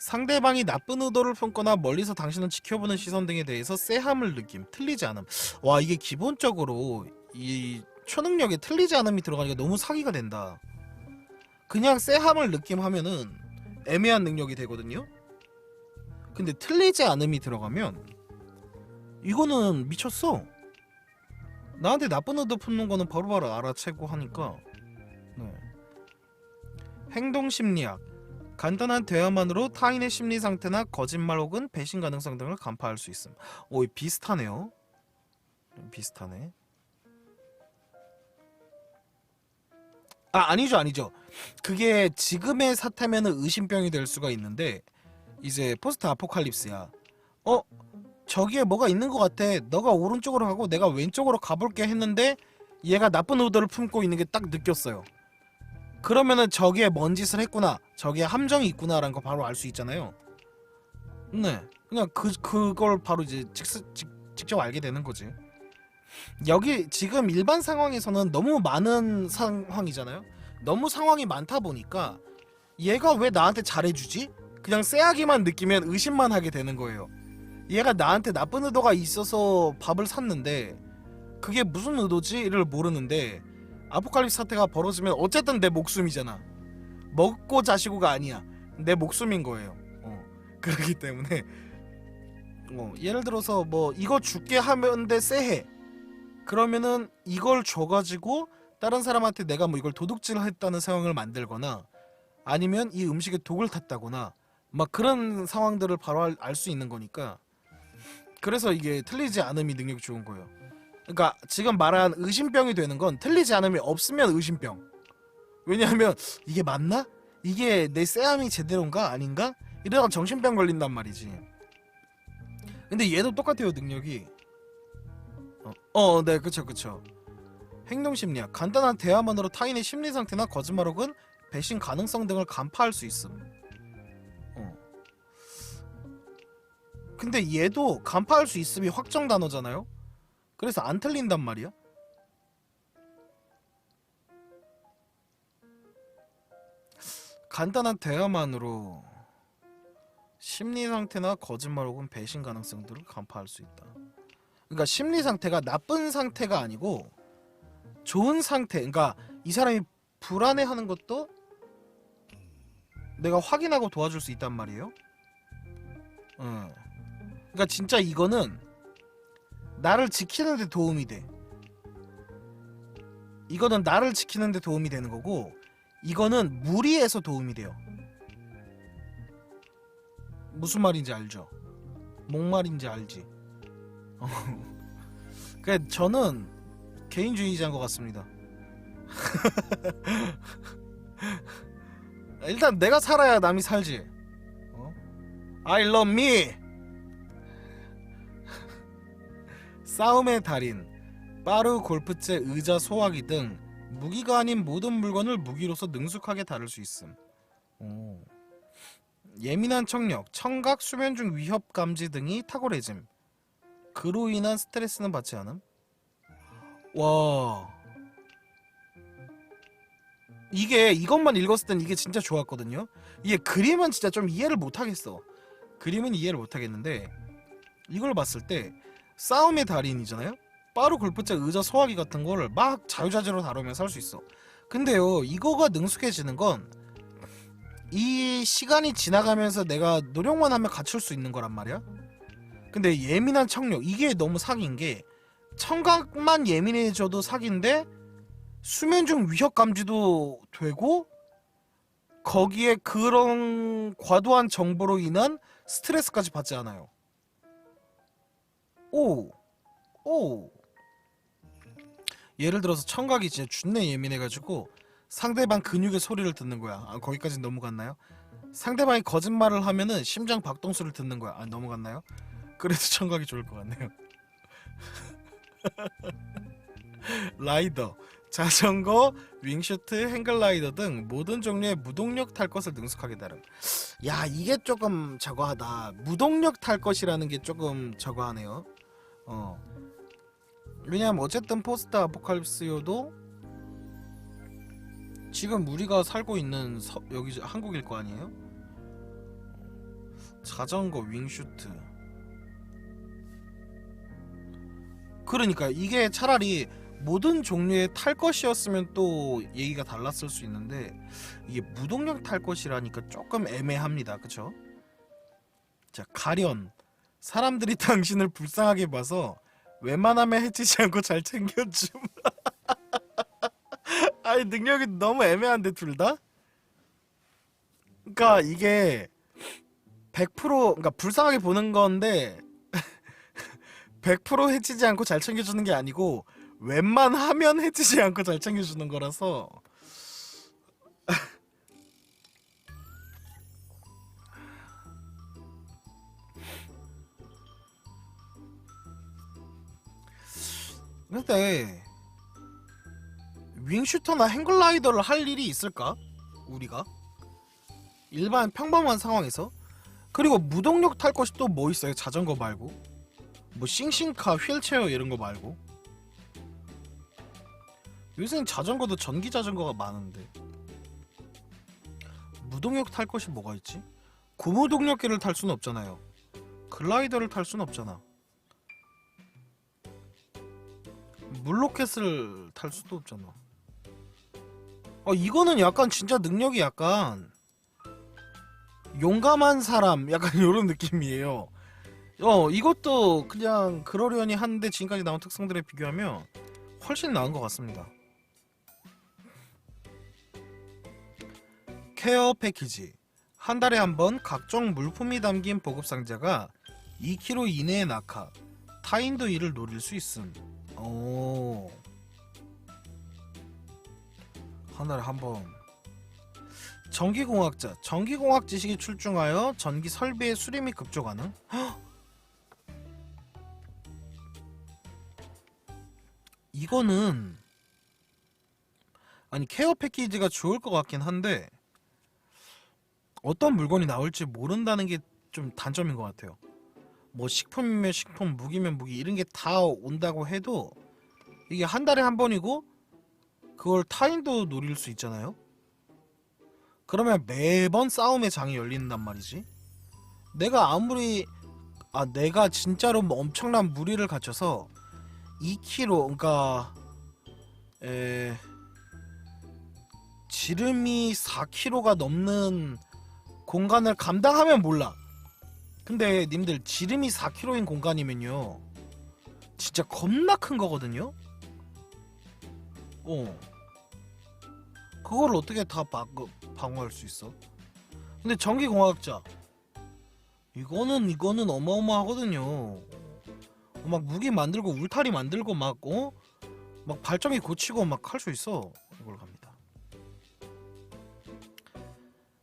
상대방이 나쁜 의도를 품거나 멀리서 당신을 지켜보는 시선 등에 대해서 쎄함을 느낌. 틀리지 않음. 와, 이게 기본적으로 이 초능력에 틀리지 않음이 들어가니까 너무 사기가 된다. 그냥 쎄함을 느낌 하면은 애매한 능력이 되거든요. 근데 틀리지 않음이 들어가면 이거는 미쳤어. 나한테 나쁜 의도 품는 거는 바로바로 알아채고 하니까. 네. 행동 심리학. 간단한 대화만으로 타인의 심리 상태나 거짓말 혹은 배신 가능성 등을 간파할 수 있음. 오, 비슷하네요. 비슷하네. 아니죠. 그게 지금의 사태면은 의심병이 될 수가 있는데 이제 포스트 아포칼립스야. 저기에 뭐가 있는 것 같아. 너가 오른쪽으로 가고 내가 왼쪽으로 가볼게 했는데 얘가 나쁜 의도를 품고 있는 게 딱 느꼈어요. 그러면은 저기에 뭔 짓을 했구나, 저기에 함정이 있구나라는 거 바로 알 수 있잖아요. 네, 그냥 그걸 바로 이제 직접 알게 되는 거지. 여기 지금 일반 상황에서는 너무 많은 상황이잖아요. 너무 상황이 많다 보니까 얘가 왜 나한테 잘해주지? 그냥 쎄하기만 느끼면 의심만 하게 되는 거예요. 얘가 나한테 나쁜 의도가 있어서 밥을 샀는데 그게 무슨 의도지?를 모르는데 아포칼립스 사태가 벌어지면 어쨌든 내 목숨이잖아. 먹고 자시고가 아니야. 내 목숨인 거예요. 그렇기 때문에 예를 들어서 뭐 이거 줄게 하는데 쎄해. 그러면은 이걸 줘가지고 다른 사람한테 내가 뭐 이걸 도둑질을 했다는 상황을 만들거나 아니면 이 음식에 독을 탔다거나 막 그런 상황들을 바로 알 수 있는 거니까. 그래서 이게 틀리지 않음이 능력이 좋은 거예요. 그러니까 지금 말한 의심병이 되는 건 틀리지 않음이 없으면 의심병. 왜냐하면 이게 맞나? 이게 내 쎄함이 제대로인가 아닌가? 이러다가 정신병 걸린단 말이지. 근데 얘도 똑같아요, 능력이. 네, 그쵸. 행동심리학. 간단한 대화만으로 타인의 심리 상태나 거짓말 혹은 배신 가능성 등을 간파할 수 있음. 근데 얘도 간파할 수 있음이 확정 단어잖아요. 그래서 안 틀린단 말이야. 간단한 대화만으로 심리 상태나 거짓말 혹은 배신 가능성들을 간파할 수 있다. 그러니까 심리 상태가 나쁜 상태가 아니고 좋은 상태. 그러니까 이 사람이 불안해하는 것도 내가 확인하고 도와줄 수 있단 말이에요. 그러니까 진짜 이거는 나를 지키는 데 도움이 돼. 이거는 나를 지키는 데 도움이 되는 거고 이거는 무리해서 도움이 돼요. 무슨 말인지 알죠? 뭔 말인지 알지? 그래, 저는 개인주의자인 것 같습니다. 일단 내가 살아야 남이 살지. I love me. 싸움의 달인. 빠르, 골프채, 의자, 소화기 등 무기가 아닌 모든 물건을 무기로서 능숙하게 다룰 수 있음. 예민한 청력, 청각, 수면 중 위협 감지 등이 탁월해짐. 그로 인한 스트레스는 받지 않음. 와, 이게 이것만 읽었을 땐 이게 진짜 좋았거든요. 이게 그림은 진짜 좀 이해를 못하겠어. 그림은 이해를 못하겠는데 이걸 봤을 때 싸움의 달인이잖아요. 빠르, 골프채, 의자, 소화기 같은 거를 막 자유자재로 다루면서 할 수 있어. 근데요, 이거가 능숙해지는 건 이 시간이 지나가면서 내가 노력만 하면 갖출 수 있는 거란 말이야. 근데 예민한 청력, 이게 너무 사기인 게 청각만 예민해져도 사기인데 수면 중 위협 감지도 되고 거기에 그런 과도한 정보로 인한 스트레스까지 받지 않아요. 오. 예를 들어서 청각이 진짜 준내 예민해가지고 상대방 근육의 소리를 듣는 거야. 거기까지 넘어갔나요? 상대방이 거짓말을 하면은 심장 박동수를 듣는 거야. 넘어갔나요? 그래도 청각이 좋을 것 같네요. 라이더, 자전거, 윙슈트, 행글라이더 등 모든 종류의 무동력 탈 것을 능숙하게 다룬. 야, 이게 조금 저거하다. 무동력 탈 것이라는 게 조금 저거하네요. 왜냐면 어쨌든 포스트 아포칼립스여도 지금 우리가 살고 있는 여기 한국일 거 아니에요? 자전거 윙슈트. 그러니까 이게 차라리 모든 종류의 탈 것이었으면 또 얘기가 달랐을 수 있는데 이게 무동력 탈 것이라니까 조금 애매합니다. 그쵸? 자, 가련. 사람들이 당신을 불쌍하게 봐서 웬만하면 해치지 않고 잘 챙겨줌. 아니 능력이 너무 애매한데 둘 다? 그러니까 이게 100% 그러니까 불쌍하게 보는 건데 100% 해치지 않고 잘 챙겨주는 게 아니고 웬만하면 해치지 않고 잘 챙겨주는 거라서 근데 윙슈터나 행글라이더를 할 일이 있을까? 우리가? 일반 평범한 상황에서? 그리고 무동력 탈 것이 또 뭐 있어요? 자전거 말고? 뭐 싱싱카, 휠체어 이런 거 말고? 요새는 자전거도 전기 자전거가 많은데 무동력 탈 것이 뭐가 있지? 고무동력계를 탈 수는 없잖아요. 글라이더를 탈 수는 없잖아. 물로켓을 탈 수도 없잖아. 이거는 약간 진짜 능력이 약간 용감한 사람 약간 이런 느낌이에요. 이것도 그냥 그러려니 하는데 지금까지 나온 특성들에 비교하면 훨씬 나은 것 같습니다. 케어 패키지. 한 달에 한 번 각종 물품이 담긴 보급상자가 2km 이내에 낙하. 타인도 이를 노릴 수 있음. 한 달에 한 번. 전기공학자. 전기공학 지식이 출중하여 전기 설비의 수리 및 급조 가능. 이거는 아니 케어 패키지가 좋을 것 같긴 한데 어떤 물건이 나올지 모른다는 게 좀 단점인 것 같아요. 뭐 식품이면 식품, 무기면 무기 이런 게 다 온다고 해도 이게 한 달에 한 번이고 그걸 타인도 노릴 수 있잖아요. 그러면 매번 싸움의 장이 열린단 말이지. 내가 아무리 내가 진짜로 뭐 엄청난 무리를 갖춰서 2kg 그러니까 지름이 4kg가 넘는 공간을 감당하면 몰라. 근데 님들 지름이 4kg인 공간이면요 진짜 겁나 큰 거거든요. 그걸 어떻게 다 방어할 수 있어? 근데 전기공학자 이거는 어마어마하거든요. 막 무기 만들고 울타리 만들고 막 발전기 고치고 막 할 수 있어. 이걸 갑니다.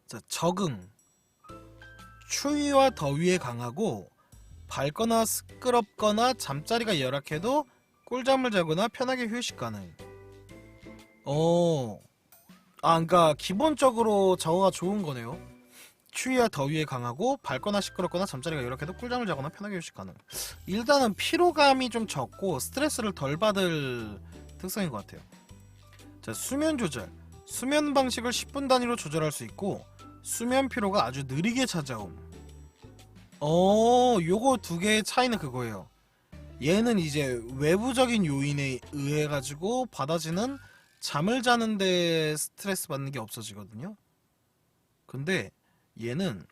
자, 적응. 추위와 더위에 강하고 밝거나 시끄럽거나 잠자리가 열악해도 꿀잠을 자거나 편하게 휴식 가능. 그러니까 기본적으로 저거가 좋은 거네요. 추위와 더위에 강하고 밝거나 시끄럽거나 잠자리가 열악해도 꿀잠을 자거나 편하게 휴식 가능. 일단은 피로감이 좀 적고 스트레스를 덜 받을 특성인 것 같아요. 자, 수면 조절. 수면 방식을 10분 단위로 조절할 수 있고 수면 피로가 아주 느리게 찾아옴. 요거 두 개의 차이는 그거예요. 얘는 이제 외부적인 요인에 의해 가지고 받아지는 잠을 자는데 스트레스 받는 게 없어지거든요. 근데 얘는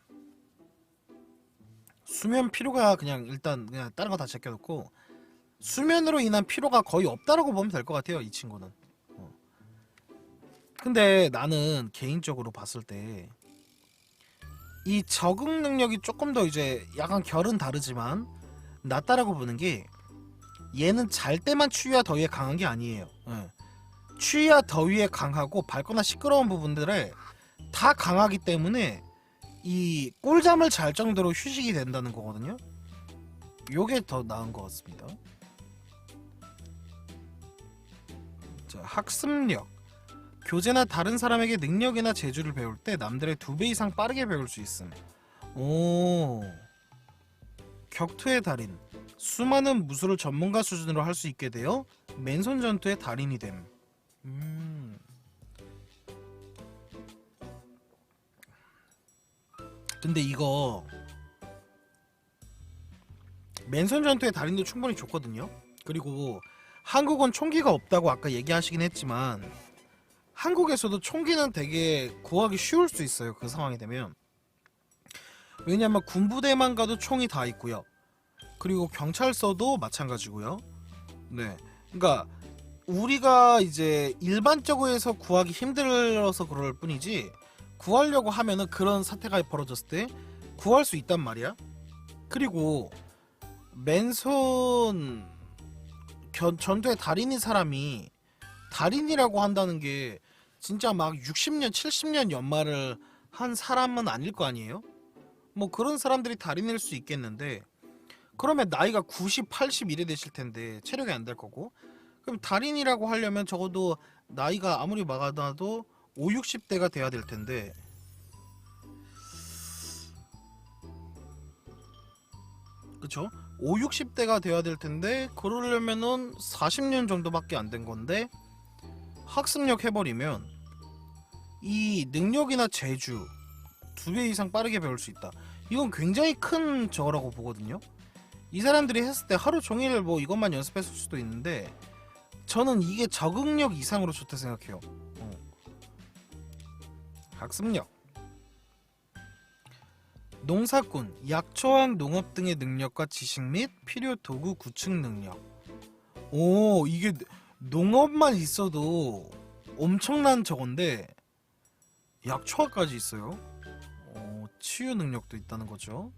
수면 피로가 그냥 일단 그냥 다른 거 다 제껴놓고 수면으로 인한 피로가 거의 없다라고 보면 될 것 같아요. 이 친구는. 근데 나는 개인적으로 봤을 때 이 적응 능력이 조금 더 이제 약간 결은 다르지만 낫다라고 보는 게 얘는 잘 때만 추위와 더위에 강한 게 아니에요. 추위와 더위에 강하고 밝거나 시끄러운 부분들에 다 강하기 때문에 이 꿀잠을 잘 정도로 휴식이 된다는 거거든요. 요게 더 나은 것 같습니다. 자, 학습력. 교재나 다른 사람에게 능력이나 재주를 배울 때 남들의 2배 이상 빠르게 배울 수 있음. 격투의 달인. 수많은 무술을 전문가 수준으로 할 수 있게 되어 맨손 전투의 달인이 됨. 근데 이거 맨손 전투의 달인도 충분히 좋거든요. 그리고 한국은 총기가 없다고 아까 얘기하시긴 했지만 한국에서도 총기는 되게 구하기 쉬울 수 있어요. 그 상황이 되면. 왜냐면 군부대만 가도 총이 다 있고요. 그리고 경찰서도 마찬가지고요. 네, 그러니까 우리가 이제 일반적으로 해서 구하기 힘들어서 그럴 뿐이지 구하려고 하면은 그런 사태가 벌어졌을 때 구할 수 있단 말이야. 그리고 맨손 전투의 달인인 사람이 달인이라고 한다는 게 진짜 막 60년 70년 연말을 한 사람은 아닐 거 아니에요. 뭐 그런 사람들이 달인일 수 있겠는데 그러면 나이가 90, 80 이래 되실 텐데 체력이 안 될 거고, 그럼 달인이라고 하려면 적어도 나이가 아무리 많아도 5, 60대가 돼야 될 텐데 그쵸? 5, 60대가 돼야 될 텐데 그러려면은 40년 정도밖에 안 된 건데 학습력 해버리면 이 능력이나 재주 2배 이상 빠르게 배울 수 있다. 이건 굉장히 큰 저거라고 보거든요. 이 사람들이 했을 때 하루 종일 뭐 이것만 연습했을 수도 있는데 저는 이게 적응력 이상으로 좋다 생각해요. 학습력, 농사꾼, 약초학 농업 등의 능력과 지식 및 필요 도구 구축 능력. 오, 이게 농업만 있어도 엄청난 저건데 약초학까지 있어요. 치유 능력도 있다는 거죠.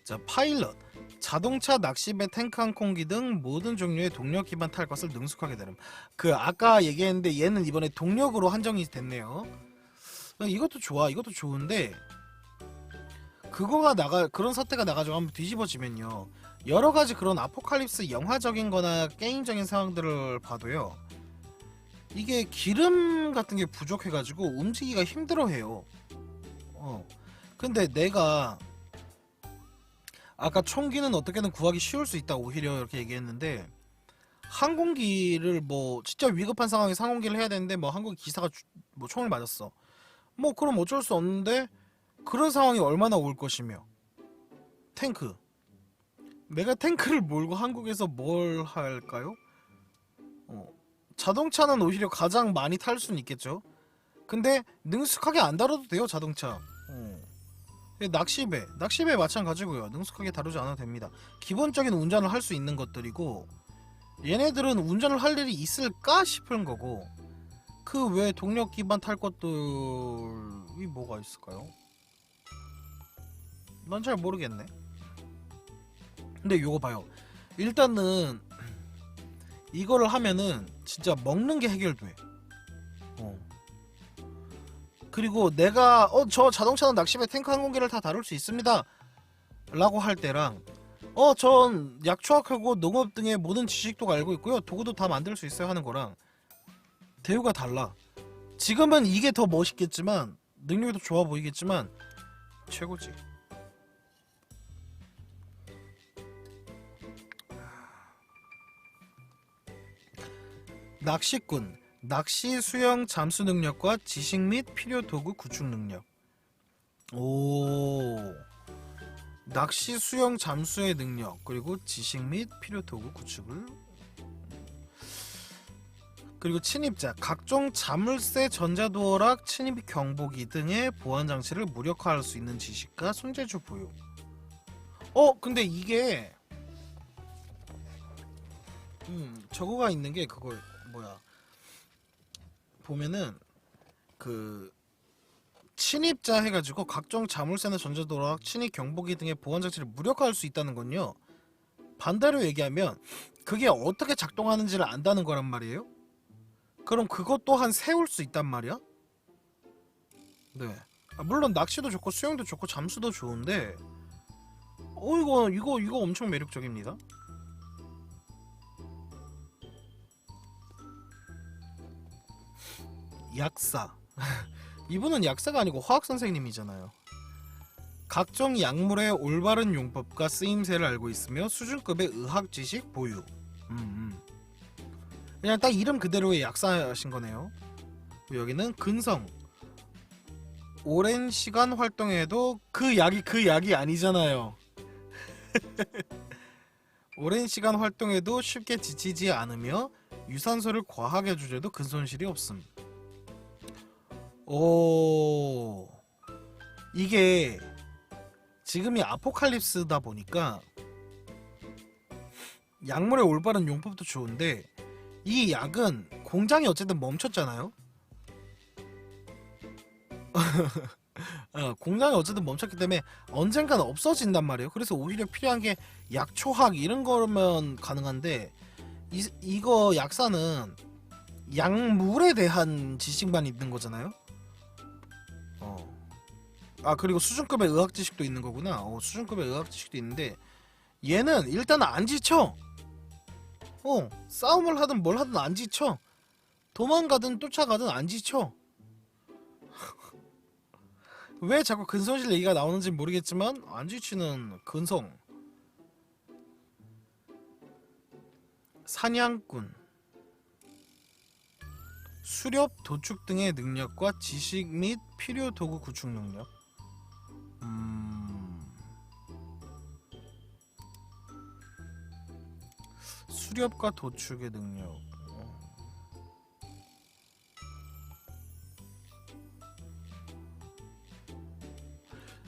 자, 파일럿, 자동차, 낚시배, 탱크, 항공기 등 모든 종류의 동력 기반 탈 것을 능숙하게 되름. 그 아까 얘기했는데 얘는 이번에 동력으로 한정이 됐네요. 이것도 좋아, 이것도 좋은데 그런 사태가 나가지고 한번 뒤집어지면요, 여러 가지 그런 아포칼립스 영화적인 거나 게임적인 상황들을 봐도요, 이게 기름 같은 게 부족해가지고 움직이기가 힘들어해요. 근데 내가 아까 총기는 어떻게든 구하기 쉬울 수 있다 오히려 이렇게 얘기했는데 항공기를 뭐 진짜 위급한 상황에서 항공기를 해야 되는데 뭐 항공 기사가 뭐 총을 맞았어. 뭐 그럼 어쩔 수 없는데 그런 상황이 얼마나 올 것이며. 탱크, 내가 탱크를 몰고 한국에서 뭘 할까요? 자동차는 오히려 가장 많이 탈 수는 있겠죠. 근데 능숙하게 안 다뤄도 돼요, 자동차. 낚시배 마찬가지고요. 능숙하게 다루지 않아도 됩니다. 기본적인 운전을 할 수 있는 것들이고 얘네들은 운전을 할 일이 있을까 싶은 거고, 그 외에 동력 기반 탈 것들이 뭐가 있을까요? 난 잘 모르겠네. 근데 요거 봐요. 일단은 이거를 하면은 진짜 먹는 게 해결돼. 그리고 내가 저 자동차는 낚시배, 탱크, 항공기를 다 다룰 수 있습니다 라고 할 때랑 전 약초학하고 농업 등의 모든 지식도 알고 있고요, 도구도 다 만들 수 있어요 하는 거랑 대우가 달라. 지금은 이게 더 멋있겠지만 능력이 더 좋아 보이겠지만 최고지. 낚시꾼, 낚시, 수영, 잠수 능력과 지식 및 필요 도구 구축 능력. 오, 낚시, 수영, 잠수의 능력, 그리고 지식 및 필요 도구 구축을. 그리고 침입자, 각종 자물쇠, 전자도어락, 침입 경보기 등의 보안 장치를 무력화할 수 있는 지식과 손재주 보유. 근데 이게 저거가 있는 게 그거 뭐야, 보면은 그 침입자 해가지고 각종 자물쇠나 전자도어락, 침입 경보기 등의 보안 장치를 무력화할 수 있다는 건요, 반대로 얘기하면 그게 어떻게 작동하는지를 안다는 거란 말이에요. 그럼 그것 또한 세울 수 있단 말이야. 네. 물론 낚시도 좋고 수영도 좋고 잠수도 좋은데 이거 엄청 매력적입니다. 약사. 이분은 약사가 아니고 화학 선생님이잖아요. 각종 약물의 올바른 용법과 쓰임새를 알고 있으며 수준급의 의학 지식 보유. 그냥 딱 이름 그대로의 약사신 거네요. 여기는 근성. 오랜 시간 활동해도 그 약이 아니잖아요. 오랜 시간 활동해도 쉽게 지치지 않으며 유산소를 과하게 줄여도 근손실이 없음. 오, 이게 지금이 아포칼립스다 보니까 약물의 올바른 용법도 좋은데 이 약은 공장이 어쨌든 멈췄잖아요. 공장이 어쨌든 멈췄기 때문에 언젠간 없어진단 말이에요. 그래서 오히려 필요한 게 약초학 이런 거면 가능한데 이거 약사는 약물에 대한 지식만 있는 거잖아요. 그리고 수준급의 의학 지식도 있는 거구나. 수준급의 의학 지식도 있는데 얘는 일단은 안 지쳐. 싸움을 하든 뭘 하든 안 지쳐. 도망가든 쫓아가든 안 지쳐. 왜 자꾸 근손실 얘기가 나오는지 모르겠지만 안 지치는 근성. 사냥꾼. 수렵, 도축 등의 능력과 지식 및 필요 도구 구축 능력. 수렵과 도축의 능력.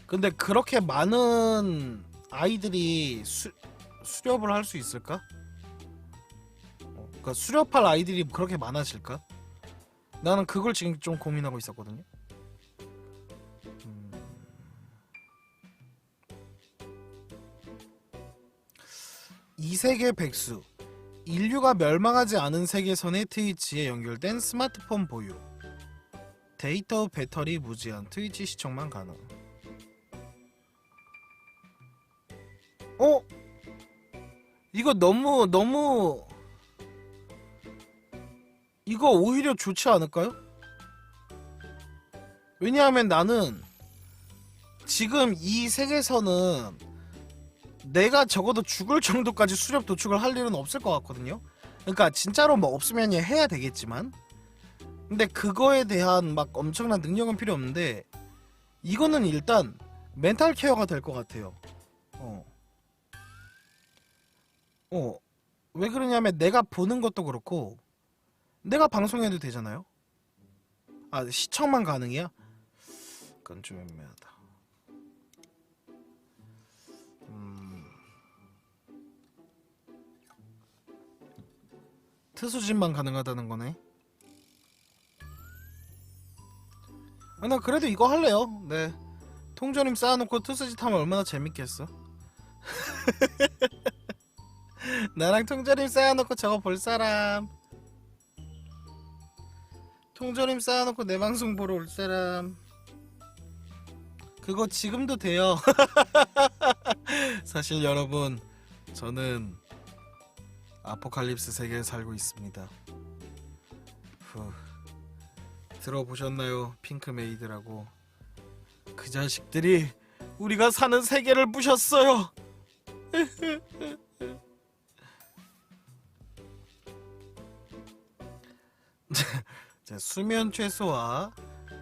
근데 그렇게 많은 아이들이 수렵을 할 수 있을까? 그러니까 수렵할 아이들이 그렇게 많아질까? 나는 그걸 지금 좀 고민하고 있었거든요. 이세계 백수. 인류가 멸망하지 않은 세계선의 트위치에 연결된 스마트폰 보유. 데이터 배터리 무제한. 트위치 시청만 가능. 이거 너무 이거 오히려 좋지 않을까요? 왜냐하면 나는 지금 이 세계에서는 내가 적어도 죽을 정도까지 수렵 도축을 할 일은 없을 것 같거든요. 그러니까 진짜로 뭐 없으면 해야 되겠지만, 근데 그거에 대한 막 엄청난 능력은 필요 없는데 이거는 일단 멘탈 케어가 될 것 같아요. 왜 그러냐면 내가 보는 것도 그렇고 내가 방송해도 되잖아요. 시청만 가능이야? 그건 좀 애매하다. 트수진만 가능하다는 거네. 나 그래도 이거 할래요. 네. 통조림 쌓아놓고 트수짓 하면 얼마나 재밌겠어. 나랑 통조림 쌓아놓고 저거 볼 사람. 통조림 쌓아놓고 내 방송 보러 올 사람. 그거 지금도 돼요. 사실 여러분, 저는 아포칼립스 세계에 살고 있습니다. 들어보셨나요? 핑크메이드라고. 그 자식들이 우리가 사는 세계를 부셨어요. 자, 수면 최소화.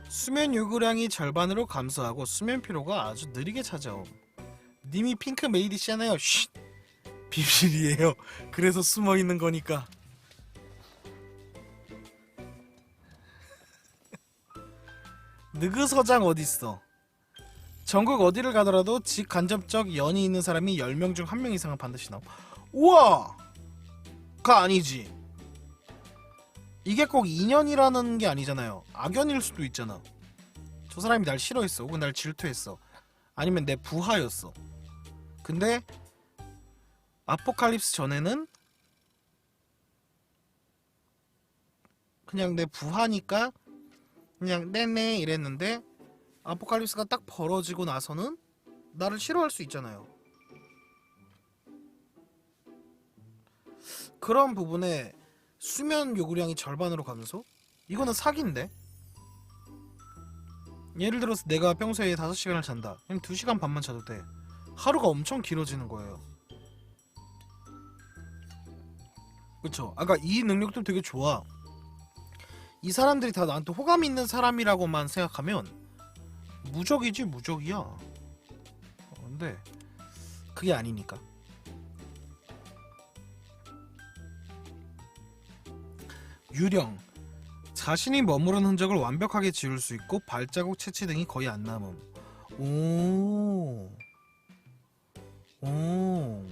수면 요구량이 절반으로 감소하고 수면 피로가 아주 느리게 찾아옴. 님이 핑크메이드시잖아요. 쉿! 비밀이에요. 그래서 숨어있는 거니까. 느그서장 어딨어? 전국 어디를 가더라도 직간접적 연이 있는 사람이 10명 중 1명 이상은 반드시 나옴. 우와! 가 아니지. 이게 꼭 인연이라는 게 아니잖아요. 악연일 수도 있잖아. 저 사람이 날 싫어했어. 혹은 날 질투했어. 아니면 내 부하였어. 근데 아포칼립스 전에는 그냥 내 부하니까 그냥 네네 이랬는데 아포칼립스가 딱 벌어지고 나서는 나를 싫어할 수 있잖아요. 그런 부분에 수면 요구량이 절반으로 감소? 이거는 사기인데? 예를 들어서 내가 평소에 5시간을 잔다. 그럼 2시간 반만 자도 돼. 하루가 엄청 길어지는 거예요. 그쵸? 아까 이 능력도 되게 좋아. 이 사람들이 다 나한테 호감 있는 사람이라고만 생각하면 무적이지 무적이야. 근데 그게 아니니까. 유령. 자신이 머무른 흔적을 완벽하게 지울 수 있고 발자국 채취 등이 거의 안 남음. 오. 오.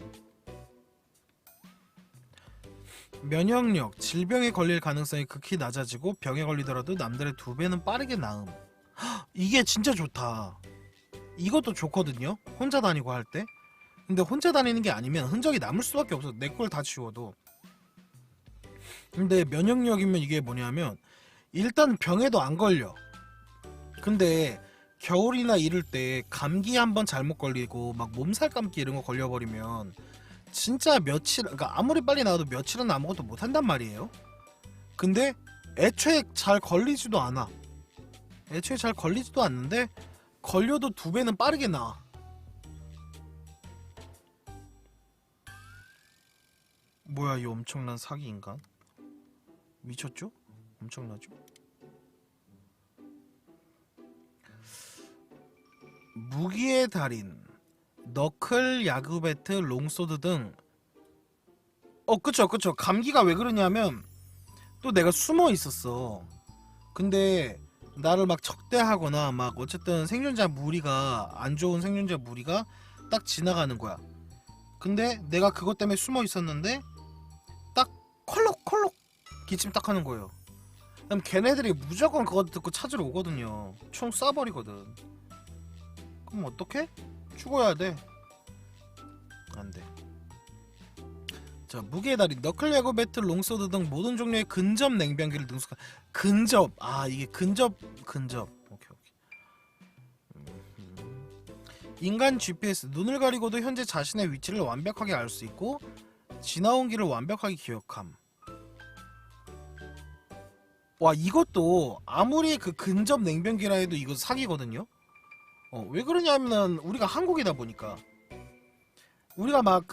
면역력. 질병에 걸릴 가능성이 극히 낮아지고 병에 걸리더라도 남들의 2배는 빠르게 나음. 이게 진짜 좋다. 이것도 좋거든요. 혼자 다니고 할 때. 근데 혼자 다니는 게 아니면 흔적이 남을 수밖에 없어. 내 걸 다 지워도. 근데 면역력이면 이게 뭐냐면 일단 병에도 안 걸려. 근데 겨울이나 이럴 때 감기 한번 잘못 걸리고 막 몸살 감기 이런 거 걸려버리면 진짜 며칠, 그러니까 아무리 빨리 나와도 며칠은 아무것도 못 한단 말이에요. 근데 애초에 잘 걸리지도 않아. 애초에 잘 걸리지도 않는데 걸려도 2배는 빠르게 나와. 뭐야 이 엄청난 사기 인간. 미쳤죠? 엄청나죠? 무기의 달인, 너클, 야구배트, 롱소드 등. 그쵸. 감기가 왜 그러냐면 또 내가 숨어 있었어. 근데 나를 막 적대하거나 막 어쨌든 생존자 무리가, 안 좋은 생존자 무리가 딱 지나가는 거야. 근데 내가 그것 때문에 숨어 있었는데 딱 콜록콜록 기침 딱 하는 거예요. 그럼 걔네들이 무조건 그거 듣고 찾으러 오거든요. 총 쏴버리거든. 그럼 어떡해? 죽어야 돼. 안 돼. 자, 무게의 달인, 너클 야구 배트, 롱소드 등 모든 종류의 근접 냉병기를 능숙한. 근접. 이게 근접. 오케이. 인간 GPS. 눈을 가리고도 현재 자신의 위치를 완벽하게 알 수 있고 지나온 길을 완벽하게 기억함. 와, 이것도 아무리 그 근접 냉병기라 해도 이거 사기거든요. 왜 그러냐면 우리가 한국이다 보니까 우리가 막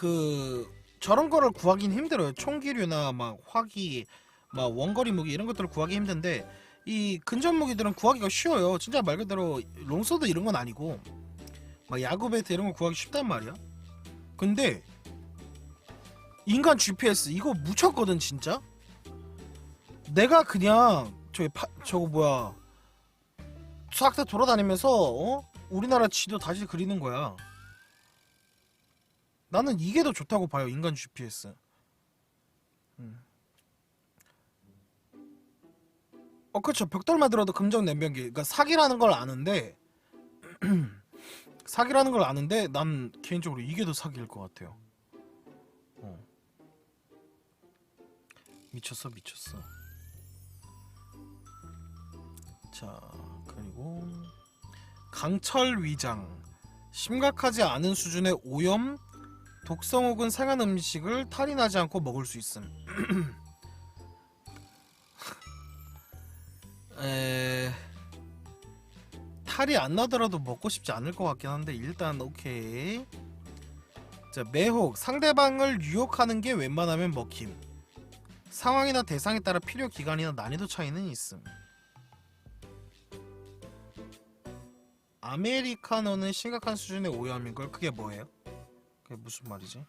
저런 거를 구하긴 힘들어요. 총기류나 막 화기, 막 원거리 무기 이런 것들을 구하기 힘든데 이 근접 무기들은 구하기가 쉬워요. 진짜 말 그대로 롱서드 이런 건 아니고 막 야구 배트 이런 거 구하기 쉽단 말이야. 근데 인간 GPS 이거 묻혔거든 진짜. 내가 그냥 저거 뭐야 싹 다 돌아다니면서 우리나라 지도 다시 그리는 거야. 나는 이게 더 좋다고 봐요. 인간 GPS. 그쵸. 벽돌만 들어도 금정 냉병기. 그러니까 사기라는 걸 아는데 난 개인적으로 이게 더 사기일 것 같아요. 미쳤어. 자, 그리고 강철 위장. 심각하지 않은 수준의 오염, 독성 혹은 상한 음식을 탈이 나지 않고 먹을 수 있음. 탈이 안 나더라도 먹고 싶지 않을 것 같긴 한데 일단 오케이. 자, 매혹. 상대방을 유혹하는 게 웬만하면 먹힘. 상황이나 대상에 따라 필요 기간이나 난이도 차이는 있음. 아메리카노는 심각한 수준의 오염인 걸. 그게 뭐예요? 그게 무슨 말이지?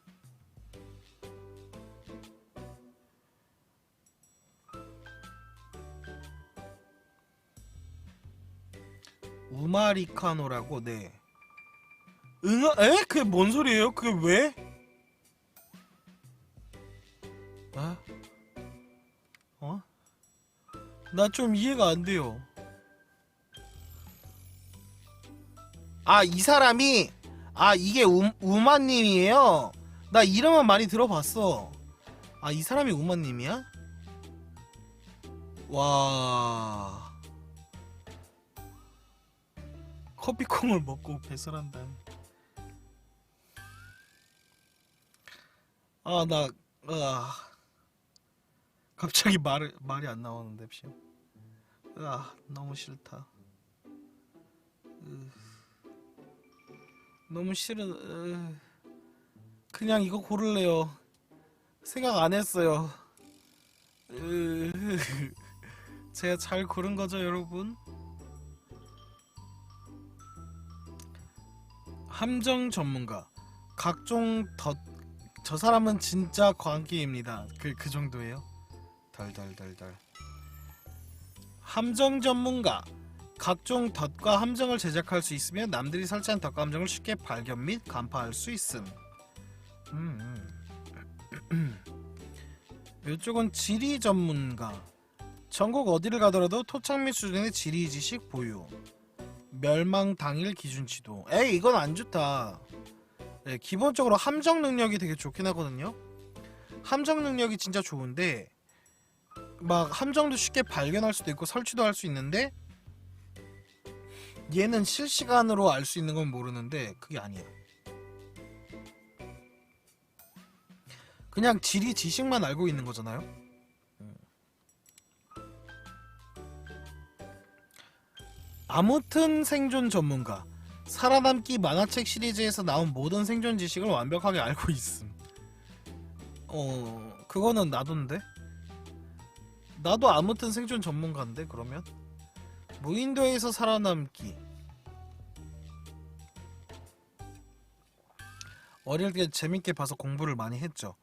우마리카노라고. 네. 에? 그게 뭔 소리예요? 그게 왜? 나 좀 이해가 안 돼요. 이 사람이 이게 우마님이에요. 나 이름은 많이 들어봤어. 이 사람이 우마님이야? 와. 커피콩을 먹고 배설한다. 나 갑자기 말이 안 나오는데 너무 싫다. 너무 싫은. 그냥 이거 고를래요. 생각 안 했어요. 제가 잘 고른 거죠, 여러분? 함정 전문가. 각종 저 사람은 진짜 광기입니다. 그 정도예요. 덜덜덜덜. 함정 전문가. 각종 덫과 함정을 제작할 수 있으며 남들이 설치한 덫과 함정을 쉽게 발견 및 간파할 수 있음. 이쪽은 지리 전문가. 전국 어디를 가더라도 토착 및 수준의 지리 지식 보유. 멸망 당일 기준치도. 에이, 이건 안 좋다. 네, 기본적으로 함정 능력이 되게 좋긴 하거든요. 함정 능력이 진짜 좋은데 막 함정도 쉽게 발견할 수도 있고 설치도 할 수 있는데 얘는 실시간으로 알 수 있는 건 모르는데 그게 아니야. 그냥 지리 지식만 알고 있는 거잖아요. 아무튼 생존 전문가. 살아남기 만화책 시리즈에서 나온 모든 생존 지식을 완벽하게 알고 있음. 그거는 나도인데? 나도 아무튼 생존 전문가인데 그러면? 무인도에서 살아남기. 어릴 때 재밌게 봐서 공부를 많이 했죠.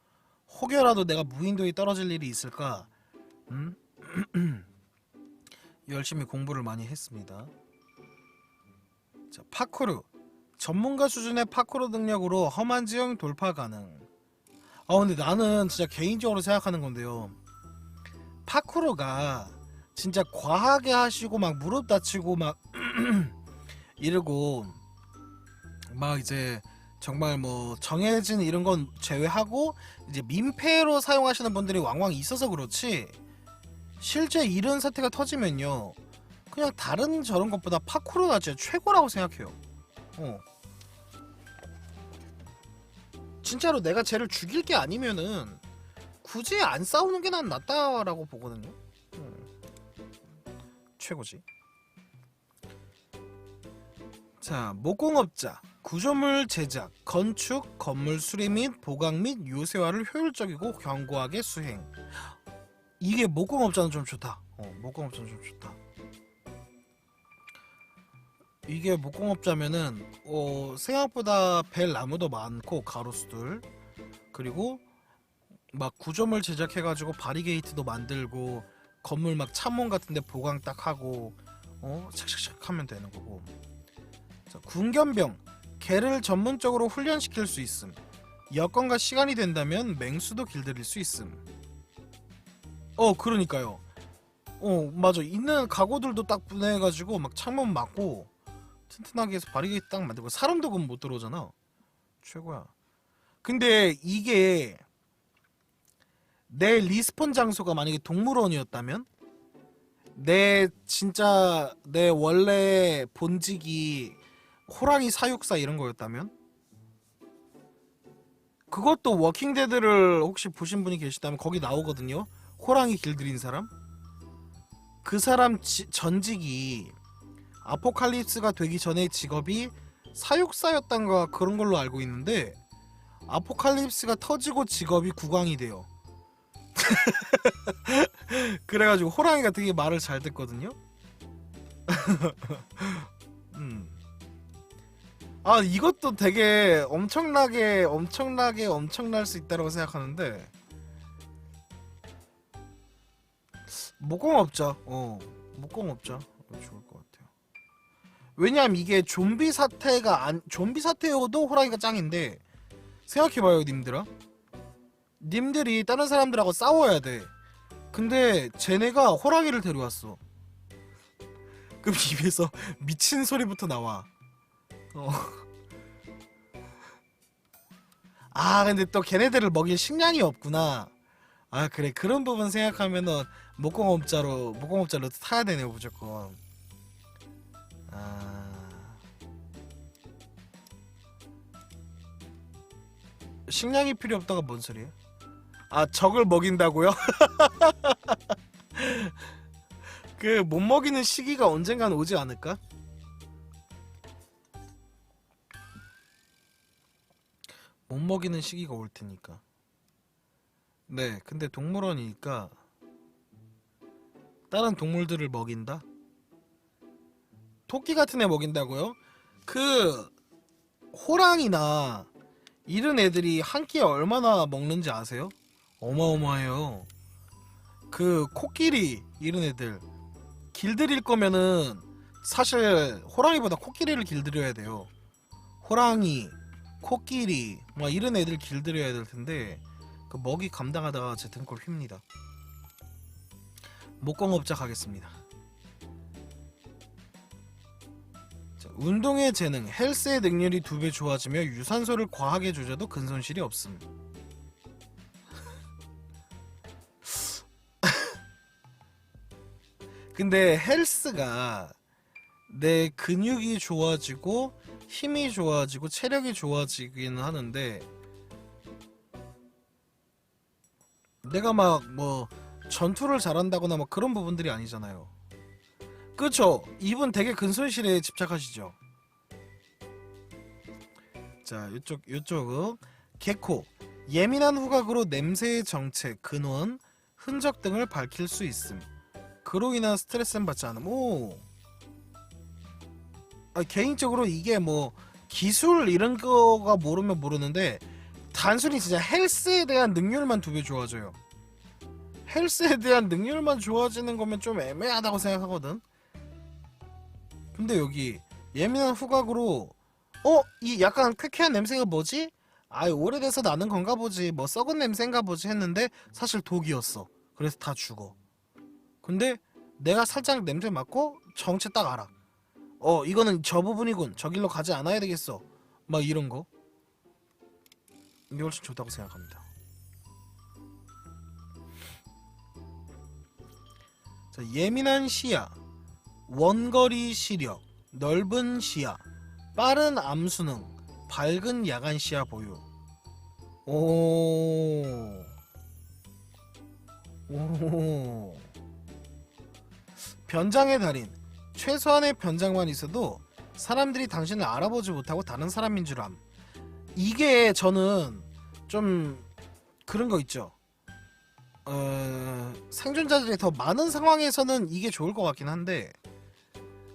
혹여라도 내가 무인도에 떨어질 일이 있을까? 열심히 공부를 많이 했습니다. 자, 파쿠르. 전문가 수준의 파쿠르 능력으로 험한 지형 돌파 가능. 근데 나는 진짜 개인적으로 생각하는 건데요. 파쿠르가 진짜 과하게 하시고 막 무릎 다치고 막 이러고 막 이제 정말 뭐 정해진 이런 건 제외하고 이제 민폐로 사용하시는 분들이 왕왕 있어서 그렇지, 실제 이런 사태가 터지면요 그냥 다른 저런 것보다 파쿠르가 진짜 최고라고 생각해요. 진짜로 내가 쟤를 죽일 게 아니면은 굳이 안 싸우는 게 난 낫다라고 보거든요. 최고지. 자, 목공업자. 구조물 제작, 건축, 건물 수리 및 보강 및 요새화를 효율적이고 견고하게 수행. 이게 목공업자는 좀 좋다. 목공업자는 좀 좋다. 이게 목공업자면은 생각보다 벨 나무도 많고 가로수들, 그리고 막 구조물 제작해가지고 바리게이트도 만들고 건물 막 창문 같은데 보강 딱 하고 착착착 하면 되는 거고. 자, 군견병. 개를 전문적으로 훈련시킬 수 있음. 여건과 시간이 된다면 맹수도 길들일 수 있음. 그러니까요. 맞아. 있는 가구들도 딱 분해해가지고 막 창문 막고 튼튼하게 해서 바리게이트 딱 만들고 사람도 그럼 못 들어오잖아. 최고야. 근데 이게 내 리스폰 장소가 만약에 동물원이었다면, 내 원래 본직이 호랑이 사육사 이런 거였다면, 그것도 워킹데드를 혹시 보신 분이 계시다면 거기 나오거든요. 호랑이 길들인 사람. 그 사람 전직이 아포칼립스가 되기 전에 직업이 사육사였던가 그런 걸로 알고 있는데, 아포칼립스가 터지고 직업이 국왕이 돼요. 그래가지고 호랑이가 되게 말을 잘 듣거든요. 이것도 되게 엄청날 수 있다고 생각하는데, 목공업자 좋을 것 같아요. 왜냐면 이게 좀비 사태여도 호랑이가 짱인데, 생각해봐요 님들이 다른 사람들하고 싸워야 돼. 근데 쟤네가 호랑이를 데려왔어. 그럼 입에서 미친 소리부터 나와. 근데 또 걔네들을 먹일 식량이 없구나. 그래, 그런 부분 생각하면은 목공업자로 타야 되네요 무조건. 식량이 필요 없다가 뭔 소리예요? 적을 먹인다고요? 그 못 먹이는 시기가 언젠간 오지 않을까? 먹이는 시기가 올 테니까. 네, 근데 동물원이니까 다른 동물들을 먹인다? 토끼 같은 애 먹인다고요? 그 호랑이나 이런 애들이 한 끼에 얼마나 먹는지 아세요? 어마어마해요. 그 코끼리 이런 애들 길들일 거면은 사실 호랑이보다 코끼리를 길들여야 돼요. 호랑이, 코끼리 막 이런 애들 길들여야 될 텐데 그 먹이 감당하다가 제 등골 휩니다. 목공업자 가겠습니다. 자, 운동의 재능, 헬스의 능률이 2배 좋아지며 유산소를 과하게 조져도 근 손실이 없음. 근데 헬스가 내 근육이 좋아지고 힘이 좋아지고 체력이 좋아지기는 하는데 내가 막 뭐 전투를 잘한다거나 막 그런 부분들이 아니잖아요. 그쵸? 이분 되게 근손실에 집착하시죠? 자, 요쪽은 개코. 예민한 후각으로 냄새의 정체, 근원, 흔적 등을 밝힐 수 있음. 그로 인한 스트레스는 받지 않음. 오. 개인적으로 이게 뭐 기술 이런 거가 모르면 모르는데 단순히 진짜 헬스에 대한 능률만 2배 좋아져요. 헬스에 대한 능률만 좋아지는 거면 좀 애매하다고 생각하거든. 근데 여기 예민한 후각으로 이 약간 쾌쾌한 냄새가 뭐지? 오래돼서 나는 건가 보지, 뭐 썩은 냄새인가 보지 했는데 사실 독이었어. 그래서 다 죽어. 근데 내가 살짝 냄새 맡고 정체 딱 알아. 이거는 저 부분이군, 저 길로 가지 않아야 되겠어, 막 이런 거. 이게 훨씬 좋다고 생각합니다. 자, 예민한 시야, 원거리 시력, 넓은 시야, 빠른 암수능, 밝은 야간 시야 보유. 오. 변장의 달인. 최소한의 변장만 있어도 사람들이 당신을 알아보지 못하고 다른 사람인 줄 암. 이게 저는 좀 그런 거 있죠. 생존자들이 더 많은 상황에서는 이게 좋을 것 같긴 한데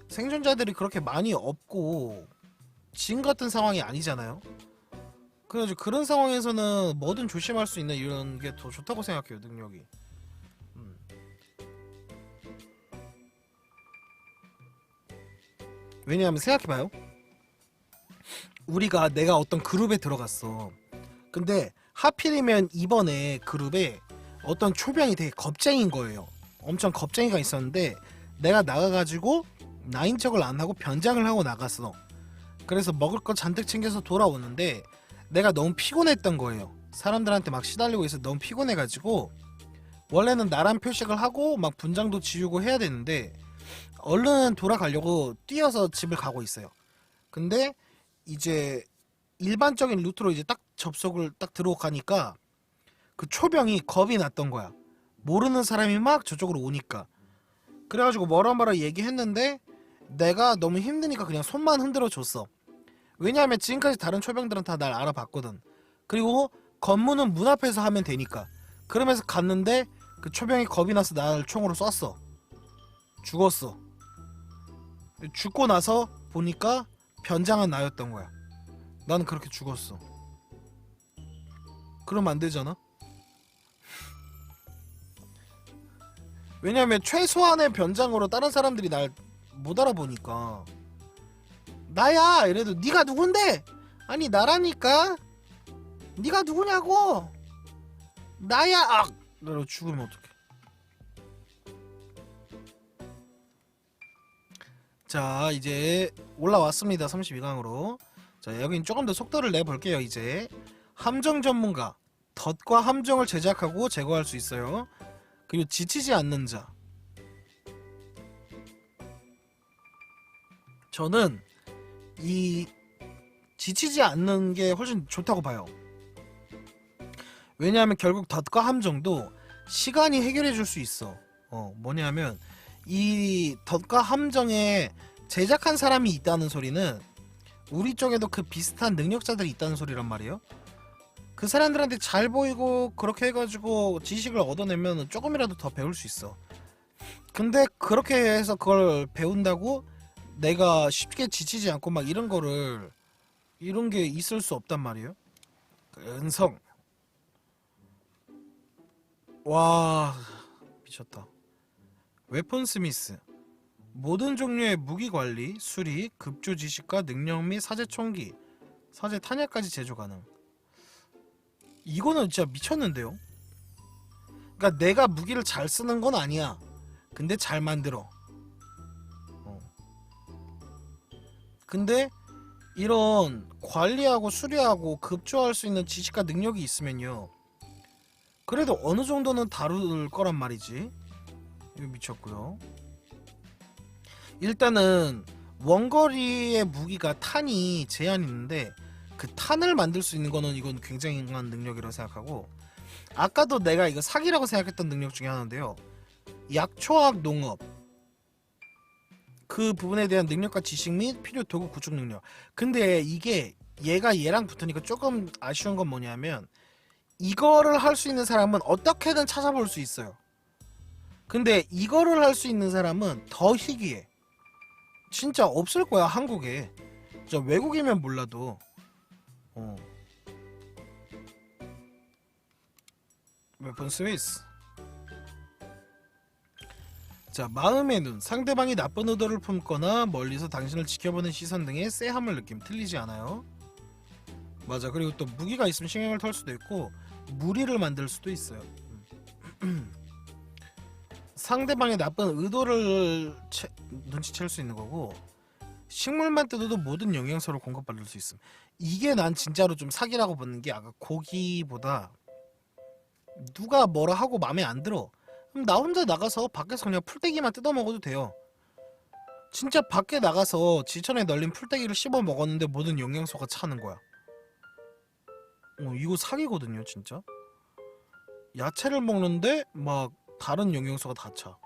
생존자들이 그렇게 많이 없고 지금 같은 상황이 아니잖아요. 그래서 그런 상황에서는 뭐든 조심할 수 있는 이런 게 더 좋다고 생각해요, 능력이. 왜냐하면 생각해봐요. 내가 어떤 그룹에 들어갔어. 근데 하필이면 이번에 그룹에 어떤 초병이 되게 겁쟁인 거예요. 엄청 겁쟁이가 있었는데 내가 나가가지고 나인 척을 안 하고 변장을 하고 나갔어. 그래서 먹을 거 잔뜩 챙겨서 돌아오는데 내가 너무 피곤했던 거예요. 사람들한테 막 시달리고 있어서 너무 피곤해가지고 원래는 나란 표식을 하고 막 분장도 지우고 해야 되는데 얼른 돌아가려고 뛰어서 집을 가고 있어요. 근데 이제 일반적인 루트로 이제 딱 접속을 딱 들어가니까 그 초병이 겁이 났던 거야. 모르는 사람이 막 저쪽으로 오니까. 그래가지고 뭐라 얘기했는데 내가 너무 힘드니까 그냥 손만 흔들어 줬어. 왜냐하면 지금까지 다른 초병들은 다 날 알아봤거든. 그리고 검문은 문 앞에서 하면 되니까. 그러면서 갔는데 그 초병이 겁이 나서 날 총으로 쐈어. 죽었어. 죽고 나서 보니까 변장은 나였던 거야. 나는 그렇게 죽었어. 그러면 안 되잖아. 왜냐면 최소한의 변장으로 다른 사람들이 날 못 알아보니까 나야 이래도 네가 누군데? 아니 나라니까. 네가 누구냐고. 나야. 너로 죽으면 어떡해. 자, 이제 올라왔습니다. 32강으로. 자, 여긴 조금 더 속도를 내볼게요. 이제 함정 전문가. 덫과 함정을 제작하고 제거할 수 있어요. 그리고 지치지 않는 자. 저는 이 지치지 않는 게 훨씬 좋다고 봐요. 왜냐하면 결국 덫과 함정도 시간이 해결해 줄 수 있어. 뭐냐면 이 덫과 함정에 제작한 사람이 있다는 소리는 우리 쪽에도 그 비슷한 능력자들이 있다는 소리란 말이에요. 그 사람들한테 잘 보이고 그렇게 해가지고 지식을 얻어내면 조금이라도 더 배울 수 있어. 근데 그렇게 해서 그걸 배운다고 내가 쉽게 지치지 않고 막 이런 게 있을 수 없단 말이에요. 은성. 와, 미쳤다. 웨폰 스미스. 모든 종류의 무기 관리, 수리, 급조 지식과 능력 및 사제 총기, 사제 탄약까지 제조 가능. 이거는 진짜 미쳤는데요. 그러니까 내가 무기를 잘 쓰는 건 아니야. 근데 잘 만들어. 근데 이런 관리하고 수리하고 급조할 수 있는 지식과 능력이 있으면요, 그래도 어느 정도는 다룰 거란 말이지. 이거 미쳤고요. 일단은 원거리의 무기가 탄이 제한이 있는데 그 탄을 만들 수 있는 거는 이건 굉장한 능력이라고 생각하고, 아까도 내가 이거 사기라고 생각했던 능력 중에 하나인데요, 약초학 농업, 그 부분에 대한 능력과 지식 및 필요 도구 구축 능력. 근데 이게 얘가 얘랑 붙으니까 조금 아쉬운 건 뭐냐면, 이거를 할 수 있는 사람은 어떻게든 찾아볼 수 있어요. 근데 이거를 할 수 있는 사람은 더 희귀해. 진짜 없을 거야, 한국에. 저 외국이면 몰라도. 웨폰 스위스. 자, 마음의 눈. 상대방이 나쁜 의도를 품거나 멀리서 당신을 지켜보는 시선 등의 쎄함을 느낌. 틀리지 않아요. 맞아. 그리고 또 무기가 있으면 신경을 털 수도 있고 무리를 만들 수도 있어요. 상대방의 나쁜 의도를 눈치챌 수 있는 거고, 식물만 뜯어도 모든 영양소를 공급받을 수 있음. 이게 난 진짜로 좀 사기라고 보는 게, 아까 고기보다 누가 뭐라 하고 마음에 안 들어, 그럼 나 혼자 나가서 밖에서 그냥 풀떼기만 뜯어 먹어도 돼요. 진짜 밖에 나가서 지천에 널린 풀떼기를 씹어 먹었는데 모든 영양소가 차는 거야. 이거 사기거든요, 진짜. 야채를 먹는데 막 다른 영양소가 다 차.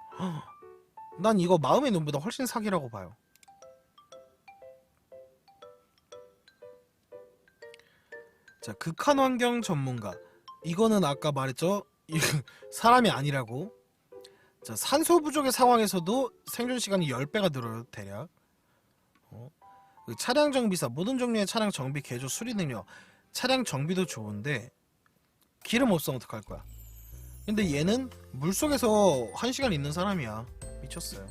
난 이거 마음의 눈보다 훨씬 사기라고 봐요. 자, 극한 환경 전문가. 이거는 아까 말했죠, 사람이 아니라고. 자, 산소 부족의 상황에서도 생존 시간이 10배가 늘어요, 대략. 차량 정비사. 모든 종류의 차량 정비, 개조, 수리 능력. 차량 정비도 좋은데 기름 없으면 어떡할 거야. 근데 얘는 물속에서 1시간 있는 사람이야. 미쳤어요.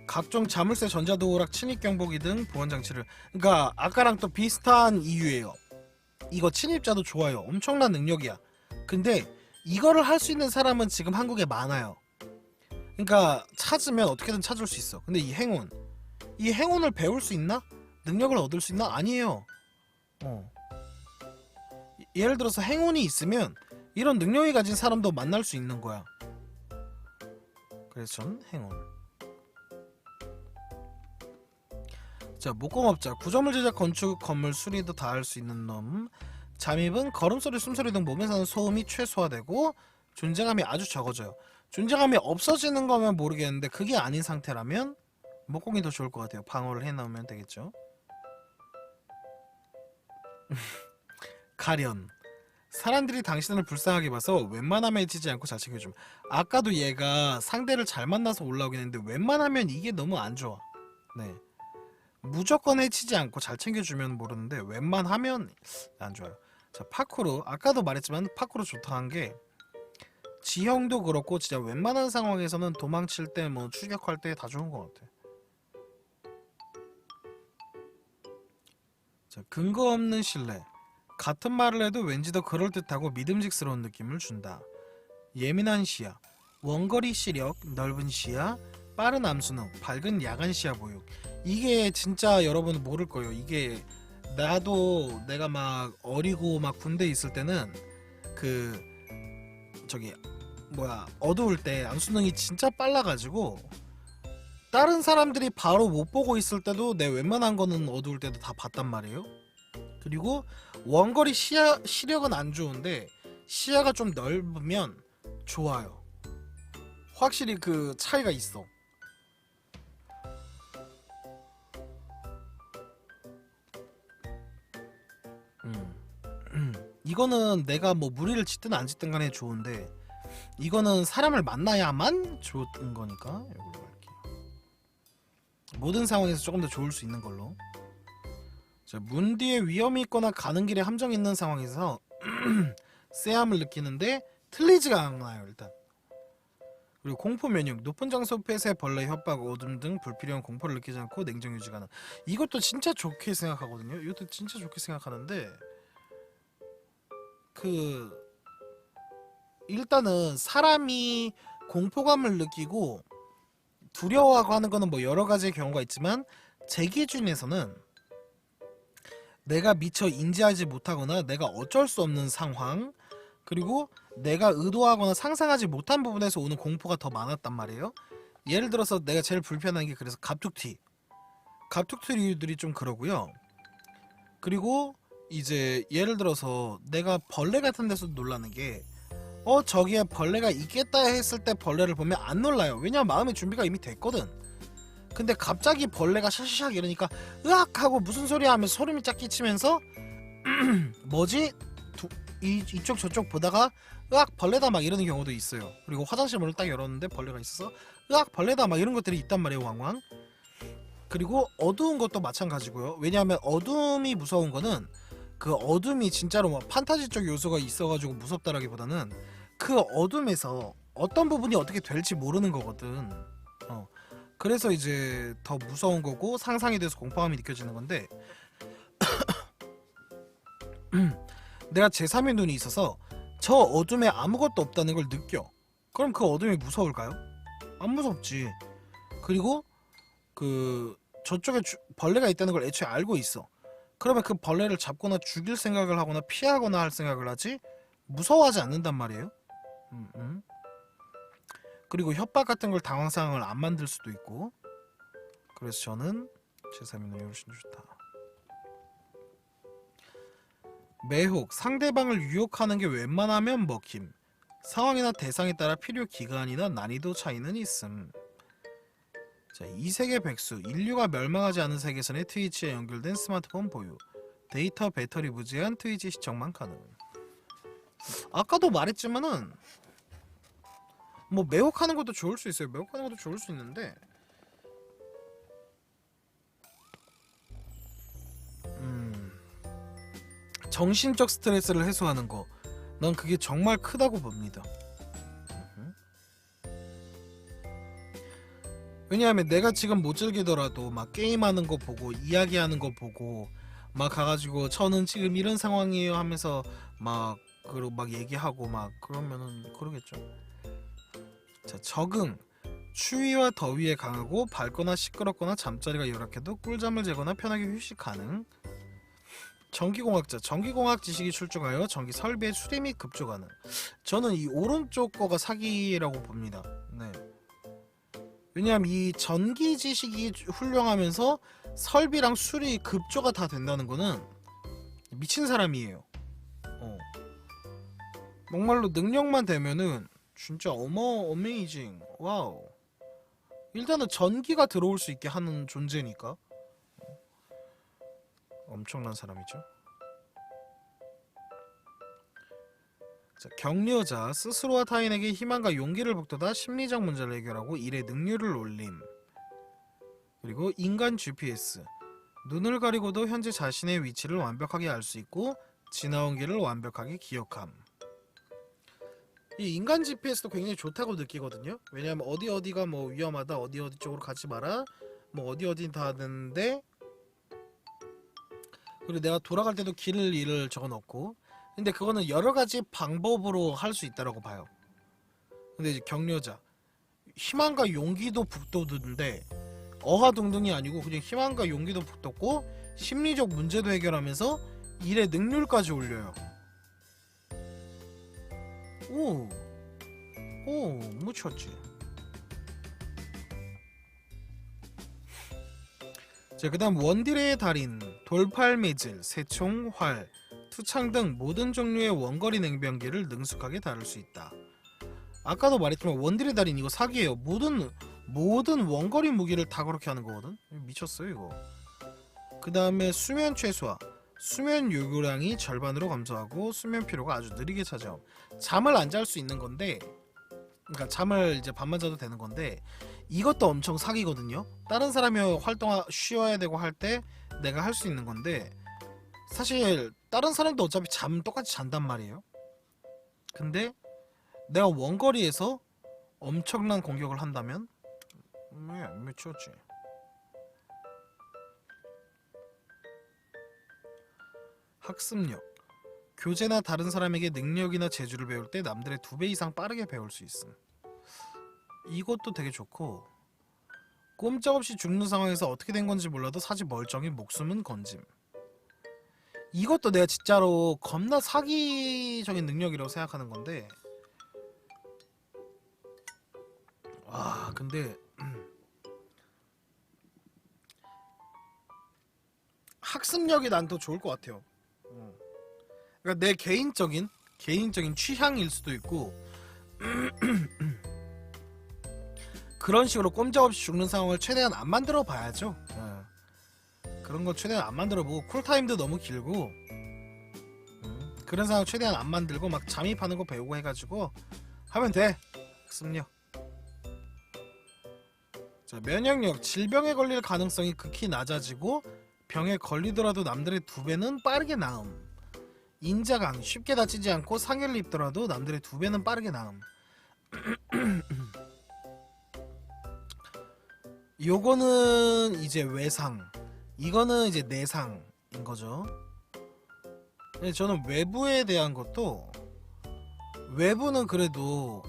각종 자물쇠, 전자도어락, 침입 경보기 등 보안 장치를. 그러니까 아까랑 또 비슷한 이유예요. 이거 침입자도 좋아요. 엄청난 능력이야. 근데 이거를 할 수 있는 사람은 지금 한국에 많아요. 그러니까 찾으면 어떻게든 찾을 수 있어. 근데 이 행운을 배울 수 있나? 능력을 얻을 수 있나? 아니에요. 예를 들어서 행운이 있으면 이런 능력이 가진 사람도 만날 수 있는 거야. 그래서 전 행운. 자, 목공업자. 구조물 제작, 건축, 건물 수리도 다 할 수 있는 놈. 잠입은 걸음소리, 숨소리 등 몸에 사는 소음이 최소화되고 존재감이 아주 적어져요. 존재감이 없어지는 거면 모르겠는데 그게 아닌 상태라면 목공이 더 좋을 것 같아요. 방어를 해놓으면 되겠죠. 가련. 사람들이 당신을 불쌍하게 봐서 웬만하면 해치지 않고 잘 챙겨줌. 아까도 얘가 상대를 잘 만나서 올라오긴 했는데 웬만하면 이게 너무 안 좋아. 네. 무조건 해치지 않고 잘 챙겨주면 모르는데 웬만하면 안 좋아요. 자, 파쿠르. 아까도 말했지만 파쿠르 좋다 한 게, 지형도 그렇고 진짜 웬만한 상황에서는 도망칠 때 뭐 추격할 때 다 좋은 것 같아. 자, 근거 없는 신뢰. 같은 말을 해도 왠지 더 그럴듯하고 믿음직스러운 느낌을 준다. 예민한 시야. 원거리 시력, 넓은 시야, 빠른 암수능, 밝은 야간 시야 보육. 이게 진짜 여러분 모를 거예요. 이게 나도 내가 막 어리고 막 군대 있을 때는 그 저기 어두울 때 암수능이 진짜 빨라가지고 다른 사람들이 바로 못 보고 있을 때도 내 웬만한 거는 어두울 때도 다 봤단 말이에요. 그리고 원거리 시력은 안 좋은데 시야가 좀 넓으면 좋아요. 확실히 그 차이가 있어. 이거는 내가 뭐 무리를 짓든 안 짓든 간에 좋은데 이거는 사람을 만나야만 좋은 거니까 이걸로 할게요. 모든 상황에서 조금 더 좋을 수 있는 걸로. 자, 문 뒤에 위험이 있거나 가는 길에 함정이 있는 상황에서 쎄함을 느끼는데 틀리지가 않아요 일단. 그리고 공포 면역, 높은 장소 폐쇄, 벌레, 협박, 어둠 등 불필요한 공포를 느끼지 않고 냉정 유지가 하는. 이것도 진짜 좋게 생각하거든요. 이것도 진짜 좋게 생각하는데 그 일단은 사람이 공포감을 느끼고 두려워하고 하는 거는 뭐 여러 가지의 경우가 있지만 제 기준에서는 내가 미처 인지하지 못하거나 내가 어쩔 수 없는 상황, 그리고 내가 의도하거나 상상하지 못한 부분에서 오는 공포가 더 많았단 말이에요. 예를 들어서 내가 제일 불편한 게 그래서 갑툭튀들이 좀 그러고요. 그리고 이제 예를 들어서 내가 벌레 같은 데서 놀라는 게 저기에 벌레가 있겠다 했을 때 벌레를 보면 안 놀라요. 왜냐면 마음의 준비가 이미 됐거든. 근데 갑자기 벌레가 샤샤샥 이러니까 으악 하고 무슨 소리야 하면서 소름이 쫙 끼치면서 뭐지? 이쪽 저쪽 보다가 으악 벌레다 막 이러는 경우도 있어요. 그리고 화장실 문을 딱 열었는데 벌레가 있어서 으악 벌레다 막 이런 것들이 있단 말이에요. 왕왕. 그리고 어두운 것도 마찬가지고요. 왜냐하면 어둠이 무서운 거는 그 어둠이 진짜로 뭐 판타지적 요소가 있어가지고 무섭다라기보다는 그 어둠에서 어떤 부분이 어떻게 될지 모르는 거거든. 그래서 이제 더 무서운 거고 상상이 돼서 공포감이 느껴지는 건데 내가 제3의 눈이 있어서 저 어둠에 아무것도 없다는 걸 느껴. 그럼 그 어둠이 무서울까요? 안 무섭지. 그리고 그 저쪽에 벌레가 있다는 걸 애초에 알고 있어. 그러면 그 벌레를 잡거나 죽일 생각을 하거나 피하거나 할 생각을 하지 무서워하지 않는단 말이에요. 그리고 협박 같은 걸 당황 상황을 안 만들 수도 있고. 그래서 저는 제3의 눈이 훨씬 좋다. 매혹, 상대방을 유혹하는 게 웬만하면 먹힘. 상황이나 대상에 따라 필요 기간이나 난이도 차이는 있음. 자, 이 세계 백수, 인류가 멸망하지 않은 세계선에 트위치에 연결된 스마트폰 보유. 데이터 배터리 무제한 트위치 시청만 가능. 아까도 말했지만은 뭐 매혹하는 것도 좋을 수 있어요. 매혹하는 것도 좋을 수 있는데 정신적 스트레스를 해소하는 거, 난 그게 정말 크다고 봅니다. 왜냐하면 내가 지금 못 즐기더라도 막 게임하는 거 보고 이야기하는 거 보고 막 가가지고 저는 지금 이런 상황이에요 하면서 막 그리고 막 얘기하고 막 그러면은 그러겠죠. 자, 적응. 추위와 더위에 강하고 밝거나 시끄럽거나 잠자리가 열악해도 꿀잠을 재거나 편하게 휴식 가능. 전기공학자. 전기공학 지식이 출중하여 전기 설비의 수리 및 급조 가능. 저는 이 오른쪽 거가 사기라고 봅니다. 네. 왜냐하면 이 전기 지식이 훌륭하면서 설비랑 수리 급조가 다 된다는 거는 미친 사람이에요. 정말로 능력만 되면은 진짜 어메이징. 와우. 일단은 전기가 들어올 수 있게 하는 존재니까 엄청난 사람이죠. 자, 격려자. 스스로와 타인에게 희망과 용기를 북돋아 심리적 문제를 해결하고 일의 능률을 올림. 그리고 인간 GPS. 눈을 가리고도 현재 자신의 위치를 완벽하게 알 수 있고 지나온 길을 완벽하게 기억함. 이 인간 GPS도 굉장히 좋다고 느끼거든요. 왜냐하면 어디가 뭐 위험하다, 어디 쪽으로 가지 마라, 뭐 어디 다 하는데, 그리고 내가 돌아갈 때도 길을 적어놓고. 근데 그거는 여러 가지 방법으로 할 수 있다라고 봐요. 근데 이제 격려자, 희망과 용기도 북돋는데 어하둥둥이 아니고 그냥 희망과 용기도 북돋고 심리적 문제도 해결하면서 일의 능률까지 올려요. 오, 묻혔지. 자, 그 다음 원딜의 달인, 돌팔매질, 새총, 활, 투창 등 모든 종류의 원거리 냉병기를 능숙하게 다룰 수 있다. 아까도 말했지만 원딜의 달인 이거 사기예요. 모든 원거리 무기를 다 그렇게 하는 거거든. 미쳤어요 이거. 그 다음에 수면 최소화. 수면 요구량이 절반으로 감소하고 수면 피로가 아주 느리게 차지함. 잠을 안 잘 수 있는 건데, 그러니까 잠을 이제 밤만 자도 되는 건데, 이것도 엄청 사기거든요. 다른 사람이 쉬어야 되고 할 때 내가 할 수 있는 건데, 사실 다른 사람도 어차피 잠 똑같이 잔단 말이에요. 근데 내가 원거리에서 엄청난 공격을 한다면 미쳤지. 학습력. 교재나 다른 사람에게 능력이나 재주를 배울 때 남들의 2배 이상 빠르게 배울 수 있음. 이것도 되게 좋고, 꼼짝없이 죽는 상황에서 어떻게 된 건지 몰라도 사지 멀쩡히 목숨은 건짐. 이것도 내가 진짜로 겁나 사기적인 능력이라고 생각하는 건데, 와 근데 학습력이 난 더 좋을 것 같아요. 그러니까 내 개인적인 취향일 수도 있고 그런 식으로 꼼짝없이 죽는 상황을 최대한 안 만들어 봐야죠. 그런 거 최대한 안 만들어 보고, 쿨타임도 너무 길고 그런 상황 최대한 안 만들고 막 잠입하는 거 배우고 해가지고 하면 돼. 학습력. 자, 면역력. 질병에 걸릴 가능성이 극히 낮아지고 병에 걸리더라도 남들의 2배는 빠르게 나음. 인자강. 쉽게 다치지 않고 상해를 입더라도 남들의 2배는 빠르게 나음. 요거는 이제 외상, 이거는 이제 내상인 거죠. 근데 저는 외부에 대한 것도, 외부는 그래도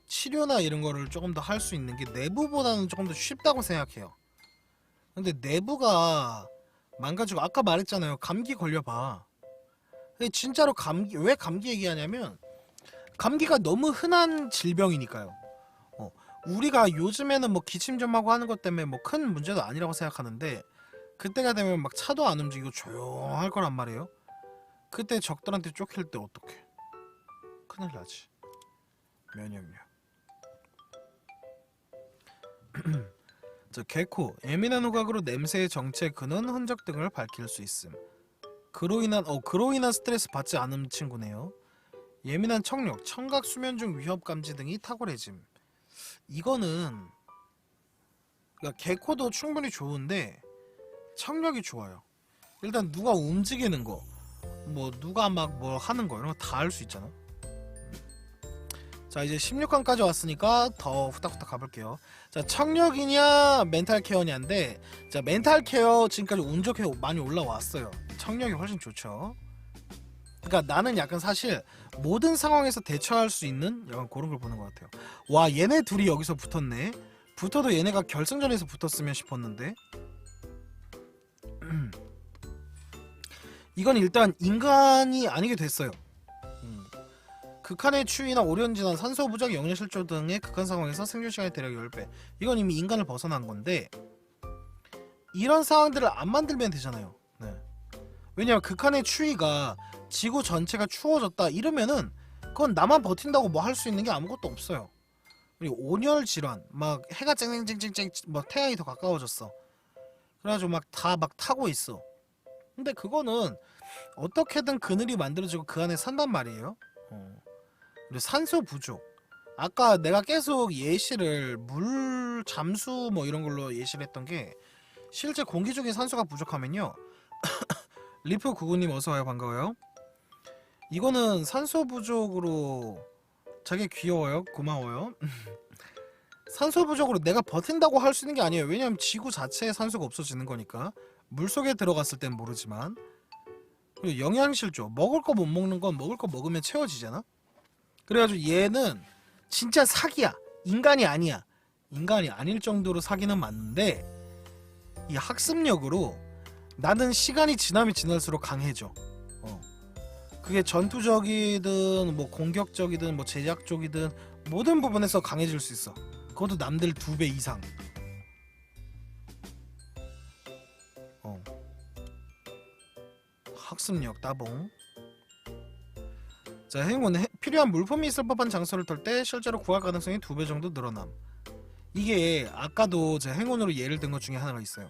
치료나 이런 거를 조금 더 할 수 있는 게 내부보다는 조금 더 쉽다고 생각해요. 근데 내부가 망가지고, 아까 말했잖아요. 감기 걸려봐. 근데 진짜로 왜 감기 얘기하냐면, 감기가 너무 흔한 질병이니까요. 우리가 요즘에는 뭐 기침 좀 하고 하는 것 때문에 뭐 큰 문제도 아니라고 생각하는데, 그때가 되면 막 차도 안 움직이고 조용할 거란 말이에요. 그때 적들한테 쫓길 때 어떡해. 큰일 나지. 면역력. 자, 개코. 예민한 후각으로 냄새의 정체, 근원, 흔적 등을 밝힐 수 있음. 그로 인한 스트레스 받지 않은 친구네요. 예민한 청력. 청각 수면 중 위협 감지 등이 탁월해짐. 이거는, 그러니까 개코도 충분히 좋은데 청력이 좋아요. 일단 누가 움직이는 거, 뭐 누가 막 뭐 하는 거, 이런 거 다 알 수 있잖아. 자, 이제 16강까지 왔으니까 더 후딱후딱 가볼게요. 자, 청력이냐 멘탈 케어냐인데, 자, 멘탈 케어 지금까지 운 좋게 많이 올라왔어요. 청력이 훨씬 좋죠. 그러니까 나는 약간 사실 모든 상황에서 대처할 수 있는 약간 그런 걸 보는 것 같아요. 와, 얘네 둘이 여기서 붙었네. 붙어도 얘네가 결승전에서 붙었으면 싶었는데. 이건 일단 인간이 아니게 됐어요. 극한의 추위나 오련진한 산소 부족, 영양 실조 등의 극한 상황에서 생존 시간이 대략 10배. 이건 이미 인간을 벗어난 건데, 이런 상황들을 안 만들면 되잖아요. 네. 왜냐면 극한의 추위가 지구 전체가 추워졌다 이러면은 그건 나만 버틴다고 뭐 할 수 있는 게 아무것도 없어요. 그리고 온열 질환, 막 해가 쨍쨍쨍쨍쨍, 막 태양이 더 가까워졌어. 그래가지고 막 다 막 타고 있어. 근데 그거는 어떻게든 그늘이 만들어지고 그 안에 산단 말이에요. 그리고 산소 부족. 아까 내가 계속 예시를 물 잠수 뭐 이런 걸로 예시를 했던 게, 실제 공기 중에 산소가 부족하면요. 리프 구구님 어서와요. 반가워요. 이거는 산소 부족으로, 자기 귀여워요. 고마워요. 산소 부족으로 내가 버틴다고 할 수 있는 게 아니에요. 왜냐면 지구 자체에 산소가 없어지는 거니까. 물속에 들어갔을 땐 모르지만. 그리고 영양실조. 먹을 거 못 먹는 건 먹을 거 먹으면 채워지잖아. 그래가지고 얘는 진짜 사기야. 인간이 아니야. 인간이 아닐 정도로 사기는 맞는데, 이 학습력으로 나는 시간이 지나면 지날수록 강해져. 그게 전투적이든 뭐 공격적이든 뭐 제작적이든 모든 부분에서 강해질 수 있어. 그것도 남들 2배 이상. 학습력 따봉. 자, 행운. 필요한 물품이 있을 법한 장소를 털 때 실제로 구할 가능성이 2배 정도 늘어남. 이게 아까도 제 행운으로 예를 든 것 중에 하나가 있어요.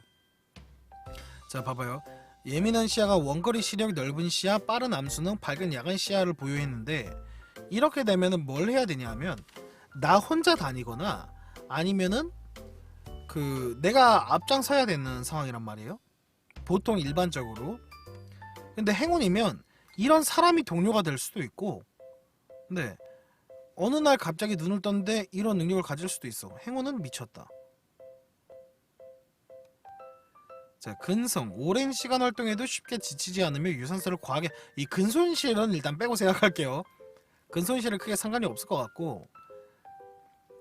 자, 봐봐요. 예민한 시야가 원거리 시력, 넓은 시야, 빠른 암수능, 밝은 야간 시야를 보유했는데 이렇게 되면은 뭘 해야 되냐면 나 혼자 다니거나 아니면은 그 내가 앞장서야 되는 상황이란 말이에요. 보통 일반적으로. 근데 행운이면 이런 사람이 동료가 될 수도 있고, 근데 어느 날 갑자기 눈을 떴는데 이런 능력을 가질 수도 있어. 행운은 미쳤다. 자, 근성. 오랜 시간 활동해도 쉽게 지치지 않으며 유산소를 과하게, 이 근손실은 일단 빼고 생각할게요. 근손실은 크게 상관이 없을 것 같고,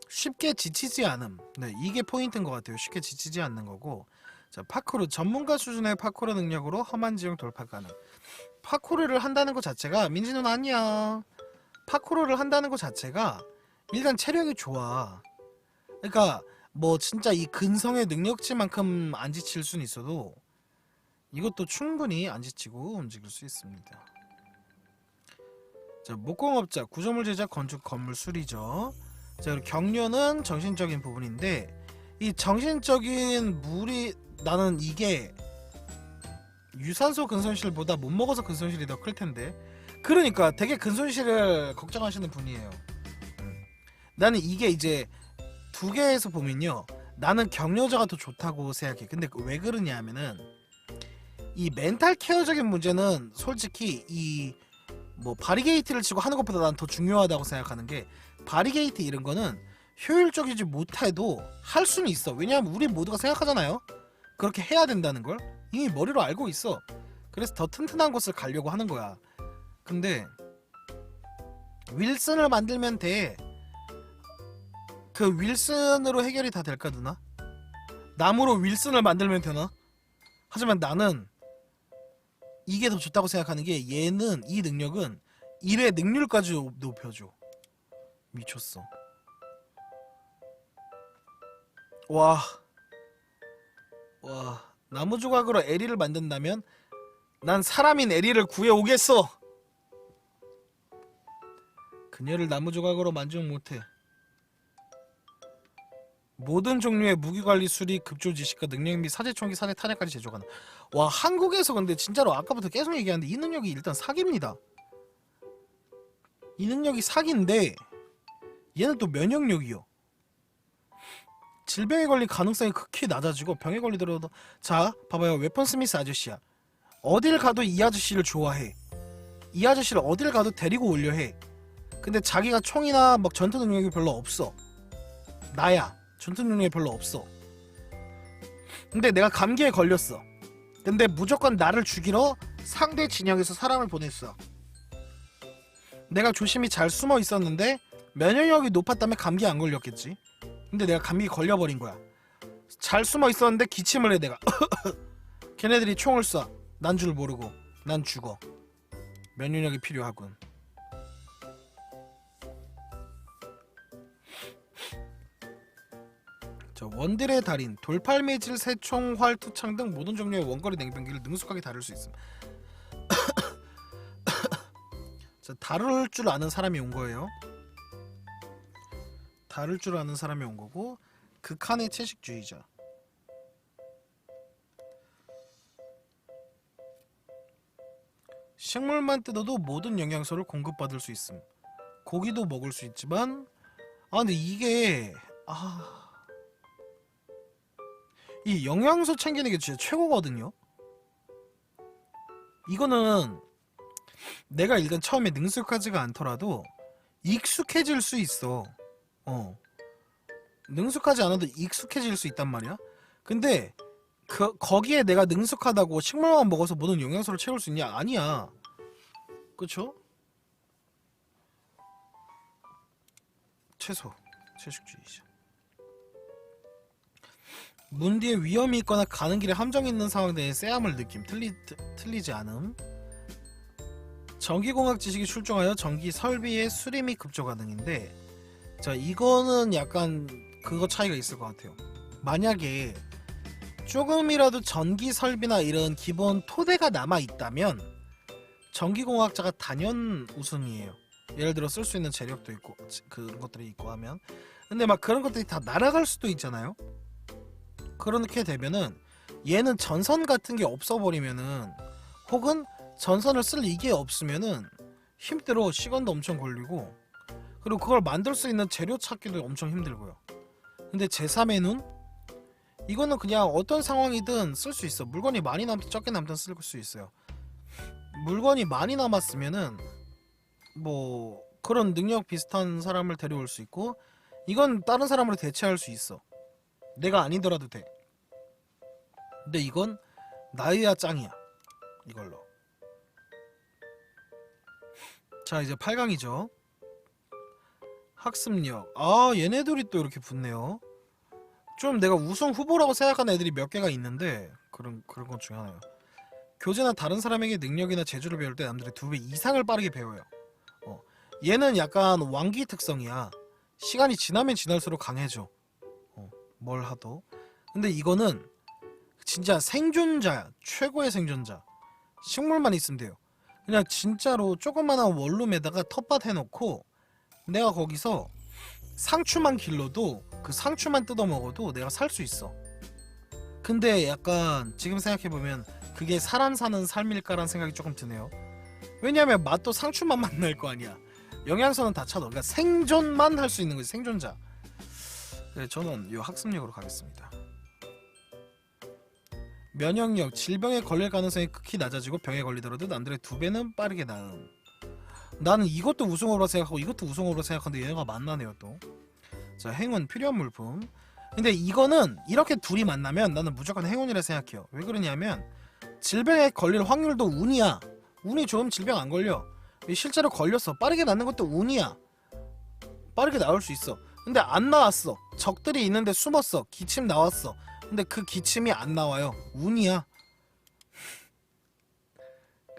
쉽게 지치지 않음. 네, 이게 포인트인 것 같아요. 쉽게 지치지 않는 거고. 자, 파쿠르. 전문가 수준의 파쿠르 능력으로 험한 지형 돌파 가능. 파쿠르를 한다는 것 자체가, 민지는 아니야. 파쿠르를 한다는 것 자체가 일단 체력이 좋아. 그러니까 뭐 진짜 이 근성의 능력치만큼 안 지칠 수는 있어도 이것도 충분히 안 지치고 움직일 수 있습니다. 자, 목공업자, 구조물 제작, 건축, 건물 수리죠. 자, 그리고 격려는 정신적인 부분인데 이 정신적인 물이, 나는 이게 유산소 근손실보다 못 먹어서 근손실이 더 클 텐데. 그러니까 되게 근손실을 걱정하시는 분이에요. 나는 이게 이제 두 개에서 보면요, 나는 격려자가 더 좋다고 생각해. 근데 왜 그러냐 하면은 이 멘탈 케어적인 문제는 솔직히 이 뭐 바리게이트를 치고 하는 것보다 난 더 중요하다고 생각하는 게, 바리게이트 이런 거는 효율적이지 못해도 할 수는 있어. 왜냐하면 우리 모두가 생각하잖아요. 그렇게 해야 된다는 걸 이미 머리로 알고 있어. 그래서 더 튼튼한 곳을 가려고 하는 거야. 근데 윌슨을 만들면 돼. 그 윌슨으로 해결이 다 될까 누나? 나무로 윌슨을 만들면 되나? 하지만 나는 이게 더 좋다고 생각하는 게, 얘는 이 능력은 일의 능률까지 높여줘. 미쳤어. 와 나무 조각으로 에리를 만든다면 난 사람인 에리를 구해오겠어. 그녀를 나무 조각으로 만족 못해. 모든 종류의 무기관리, 수리, 급조 지식과 능력 및 사제총기, 사제 탄약까지 제조하는. 와, 한국에서 근데 진짜로 아까부터 계속 얘기하는데 이 능력이 일단 사기입니다. 이 능력이 사기인데 얘는 또 면역력이요. 질병에 걸릴 가능성이 극히 낮아지고 병에 걸리더라도, 자 봐봐요, 웨펀 스미스 아저씨야. 어딜 가도 이 아저씨를 좋아해. 이 아저씨를 어딜 가도 데리고 오려 해. 근데 자기가 총이나 막 전투 능력이 별로 없어. 나야 전투 능력이 별로 없어. 근데 내가 감기에 걸렸어. 근데 무조건 나를 죽이러 상대 진영에서 사람을 보냈어. 내가 조심히 잘 숨어 있었는데 면역력이 높았다면 감기에 안 걸렸겠지. 근데 내가 감기에 걸려버린 거야. 잘 숨어 있었는데 기침을 해 내가. 걔네들이 총을 쏴. 난 줄 모르고 난 죽어. 면역력이 필요하군. 자, 원딜의 달인. 돌팔매질, 새총, 활, 투창 등 모든 종류의 원거리 냉병기를 능숙하게 다룰 수 있음. 자, 다룰 줄 아는 사람이 온 거예요. 다룰 줄 아는 사람이 온 거고, 극한의 채식주의자. 식물만 뜯어도 모든 영양소를 공급받을 수 있음. 고기도 먹을 수 있지만, 근데 이게 이 영양소 챙기는 게 진짜 최고거든요. 이거는 내가 일단 처음에 능숙하지가 않더라도 익숙해질 수 있어. 능숙하지 않아도 익숙해질 수 있단 말이야. 근데 거기에 내가 능숙하다고 식물만 먹어서 모든 영양소를 채울 수 있냐? 아니야. 그쵸? 채식주의자. 문 뒤에 위험이 있거나 가는 길에 함정이 있는 상황 내에 쎄함을 느낌. 틀리지 않음. 전기공학 지식이 출중하여 전기 설비의 수리 및 급조 가능인데, 자, 이거는 약간 그거 차이가 있을 것 같아요. 만약에 조금이라도 전기 설비나 이런 기본 토대가 남아 있다면 전기공학자가 단연 우승이에요. 예를 들어 쓸 수 있는 재력도 있고 그런 것들이 있고 하면. 근데 막 그런 것들이 다 날아갈 수도 있잖아요. 그렇게 되면은 얘는 전선 같은 게 없어버리면은, 혹은 전선을 쓸 이게 없으면은 힘들어. 시간도 엄청 걸리고, 그리고 그걸 만들 수 있는 재료 찾기도 엄청 힘들고요. 근데 제3의 눈? 이거는 그냥 어떤 상황이든 쓸 수 있어. 물건이 많이 남든 적게 남든 쓸 수 있어요. 물건이 많이 남았으면은 뭐 그런 능력 비슷한 사람을 데려올 수 있고, 이건 다른 사람으로 대체할 수 있어. 내가 아니더라도 돼. 근데 이건 나이야 짱이야. 이걸로. 자, 이제 8강이죠. 학습력. 아, 얘네들이 또 이렇게 붙네요. 좀 내가 우승 후보라고 생각하는 애들이 몇 개가 있는데, 그런 것 중에 하나예요. 교재나 다른 사람에게 능력이나 재주를 배울 때 남들의 2배 이상을 빠르게 배워요. 얘는 약간 왕기 특성이야. 시간이 지나면 지날수록 강해져. 뭘 하도. 근데 이거는 진짜 생존자야. 최고의 생존자. 식물만 있으면 돼요. 그냥 진짜로 조그만한 원룸에다가 텃밭 해놓고 내가 거기서 상추만 길러도, 그 상추만 뜯어먹어도 내가 살 수 있어. 근데 약간 지금 생각해보면 그게 사람 사는 삶일까라는 생각이 조금 드네요. 왜냐면 맛도 상추만 만날 거 아니야. 영양소는 다 차도. 그러니까 생존만 할 수 있는 거지. 생존자. 네, 저는 이 학습력으로 가겠습니다. 면역력. 질병에 걸릴 가능성이 극히 낮아지고 병에 걸리더라도 남들의 2배는 빠르게 나음. 나는 이것도 우승으로 생각하고 이것도 우승으로 생각하는데 얘네가 만나네요 또. 자, 행운. 필요한 물품. 근데 이거는 이렇게 둘이 만나면 나는 무조건 행운이라 생각해요. 왜 그러냐면 질병에 걸릴 확률도 운이야. 운이 좋으면 질병 안 걸려. 실제로 걸렸어. 빠르게 낫는 것도 운이야. 빠르게 나올 수 있어. 근데 안 나왔어. 적들이 있는데 숨었어. 기침 나왔어. 근데 그 기침이 안 나와요. 운이야.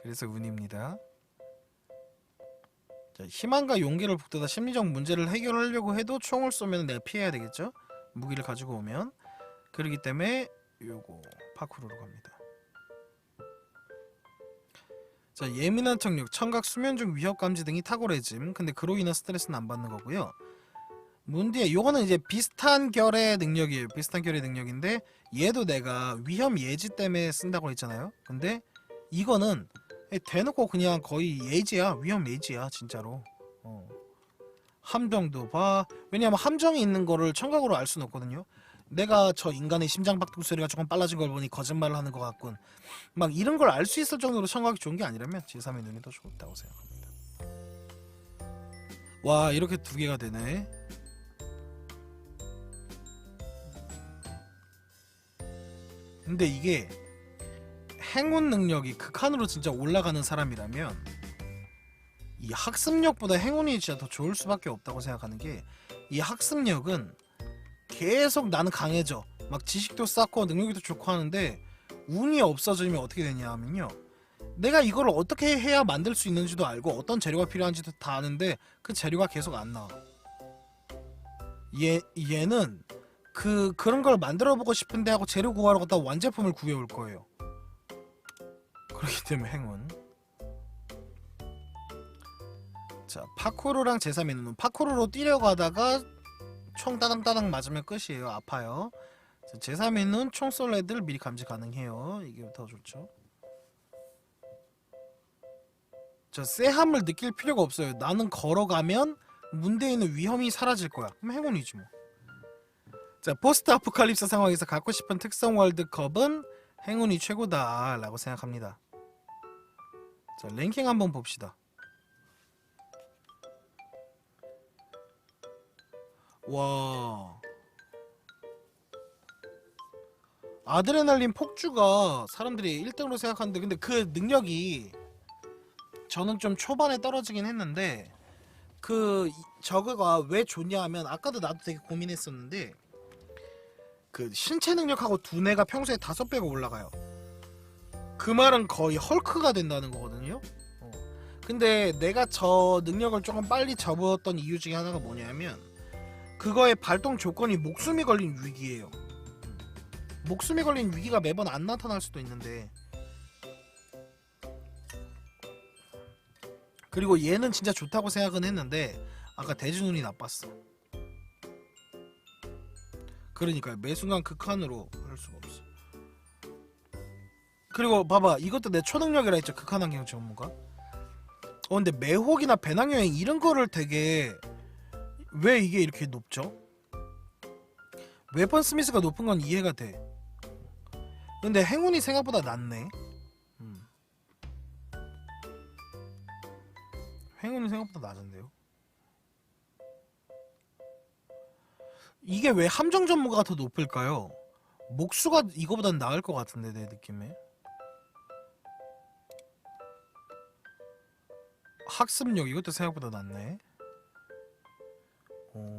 그래서 운입니다. 자, 희망과 용기를 북돋아 심리적 문제를 해결하려고 해도 총을 쏘면 내가 피해야 되겠죠? 무기를 가지고 오면. 그렇기 때문에 요거 파쿠르로 갑니다. 자, 예민한 청력, 청각, 수면 중 위협 감지 등이 탁월해짐. 근데 그로 인한 스트레스는 안 받는 거고요. 문디에 요거는 이제 비슷한 결의 능력이에요. 비슷한 결의 능력인데 얘도 내가 위험 예지 때문에 쓴다고 했잖아요. 근데 이거는 대놓고 그냥 거의 예지야. 위험 예지야 진짜로. 함정도 봐. 왜냐면 함정이 있는 거를 청각으로 알 수는 없거든요. 내가 저 인간의 심장 박동 소리가 조금 빨라진 걸 보니 거짓말을 하는 것 같군. 막 이런 걸 알 수 있을 정도로 청각이 좋은 게 아니라면 제3의 눈이 더 좋다고 생각합니다. 와, 이렇게 2개가 되네. 근데 이게 행운 능력이 극한으로 진짜 올라가는 사람이라면 이 학습력보다 행운이 진짜 더 좋을 수밖에 없다고 생각하는 게, 이 학습력은 계속 나는 강해져. 막 지식도 쌓고 능력도 좋고 하는데 운이 없어지면 어떻게 되냐 하면요, 내가 이걸 어떻게 해야 만들 수 있는지도 알고 어떤 재료가 필요한지도 다 아는데 그 재료가 계속 안 나와. 얘는 그런 걸 만들어보고 싶은데 하고 재료 구하러 갔다 완제품을 구해올 거예요. 그렇기 때문에 행운. 자, 파쿠르랑 제3의 눈은 파쿠르로 뛰려가다가 총 따당따당 맞으면 끝이에요. 아파요. 자, 제3의 눈 총 쏠 애들 미리 감지 가능해요. 이게 더 좋죠. 저 쎄함을 느낄 필요가 없어요. 나는 걸어가면 문대에 있는 위험이 사라질 거야. 그럼 행운이지 뭐. 자, 포스트 아포칼립스 상황에서 갖고 싶은 특성 월드컵은 행운이 최고다 라고 생각합니다. 자, 랭킹 한번 봅시다. 와, 아드레날린 폭주가 사람들이 1등으로 생각하는데, 근데 그 능력이 저는 좀 초반에 떨어지긴 했는데, 저거가 왜 좋냐 하면, 아까도 나도 되게 고민했었는데 그 신체 능력하고 두뇌가 평소에 5배가 올라가요. 그 말은 거의 헐크가 된다는 거거든요. 근데 내가 저 능력을 조금 빨리 접었던 이유 중에 하나가 뭐냐면, 그거의 발동 조건이 목숨이 걸린 위기예요. 목숨이 걸린 위기가 매번 안 나타날 수도 있는데, 그리고 얘는 진짜 좋다고 생각은 했는데 아까 대지눈이 나빴어. 그러니까요, 매 순간 극한으로 할 수가 없어. 그리고 봐봐, 이것도 내 초능력이라 했죠. 극한환경 전문가. 근데 매혹이나 배낭여행 이런 거를 되게, 왜 이게 이렇게 높죠? 웨펀 스미스가 높은 건 이해가 돼. 근데 행운이 생각보다 낮네. 행운이 생각보다 낮은데요. 이게 왜 함정 전문가가 더 높을까요? 목수가 이거보단 나을 것 같은데, 내 느낌에. 학습력 이것도 생각보다 낮네. 오.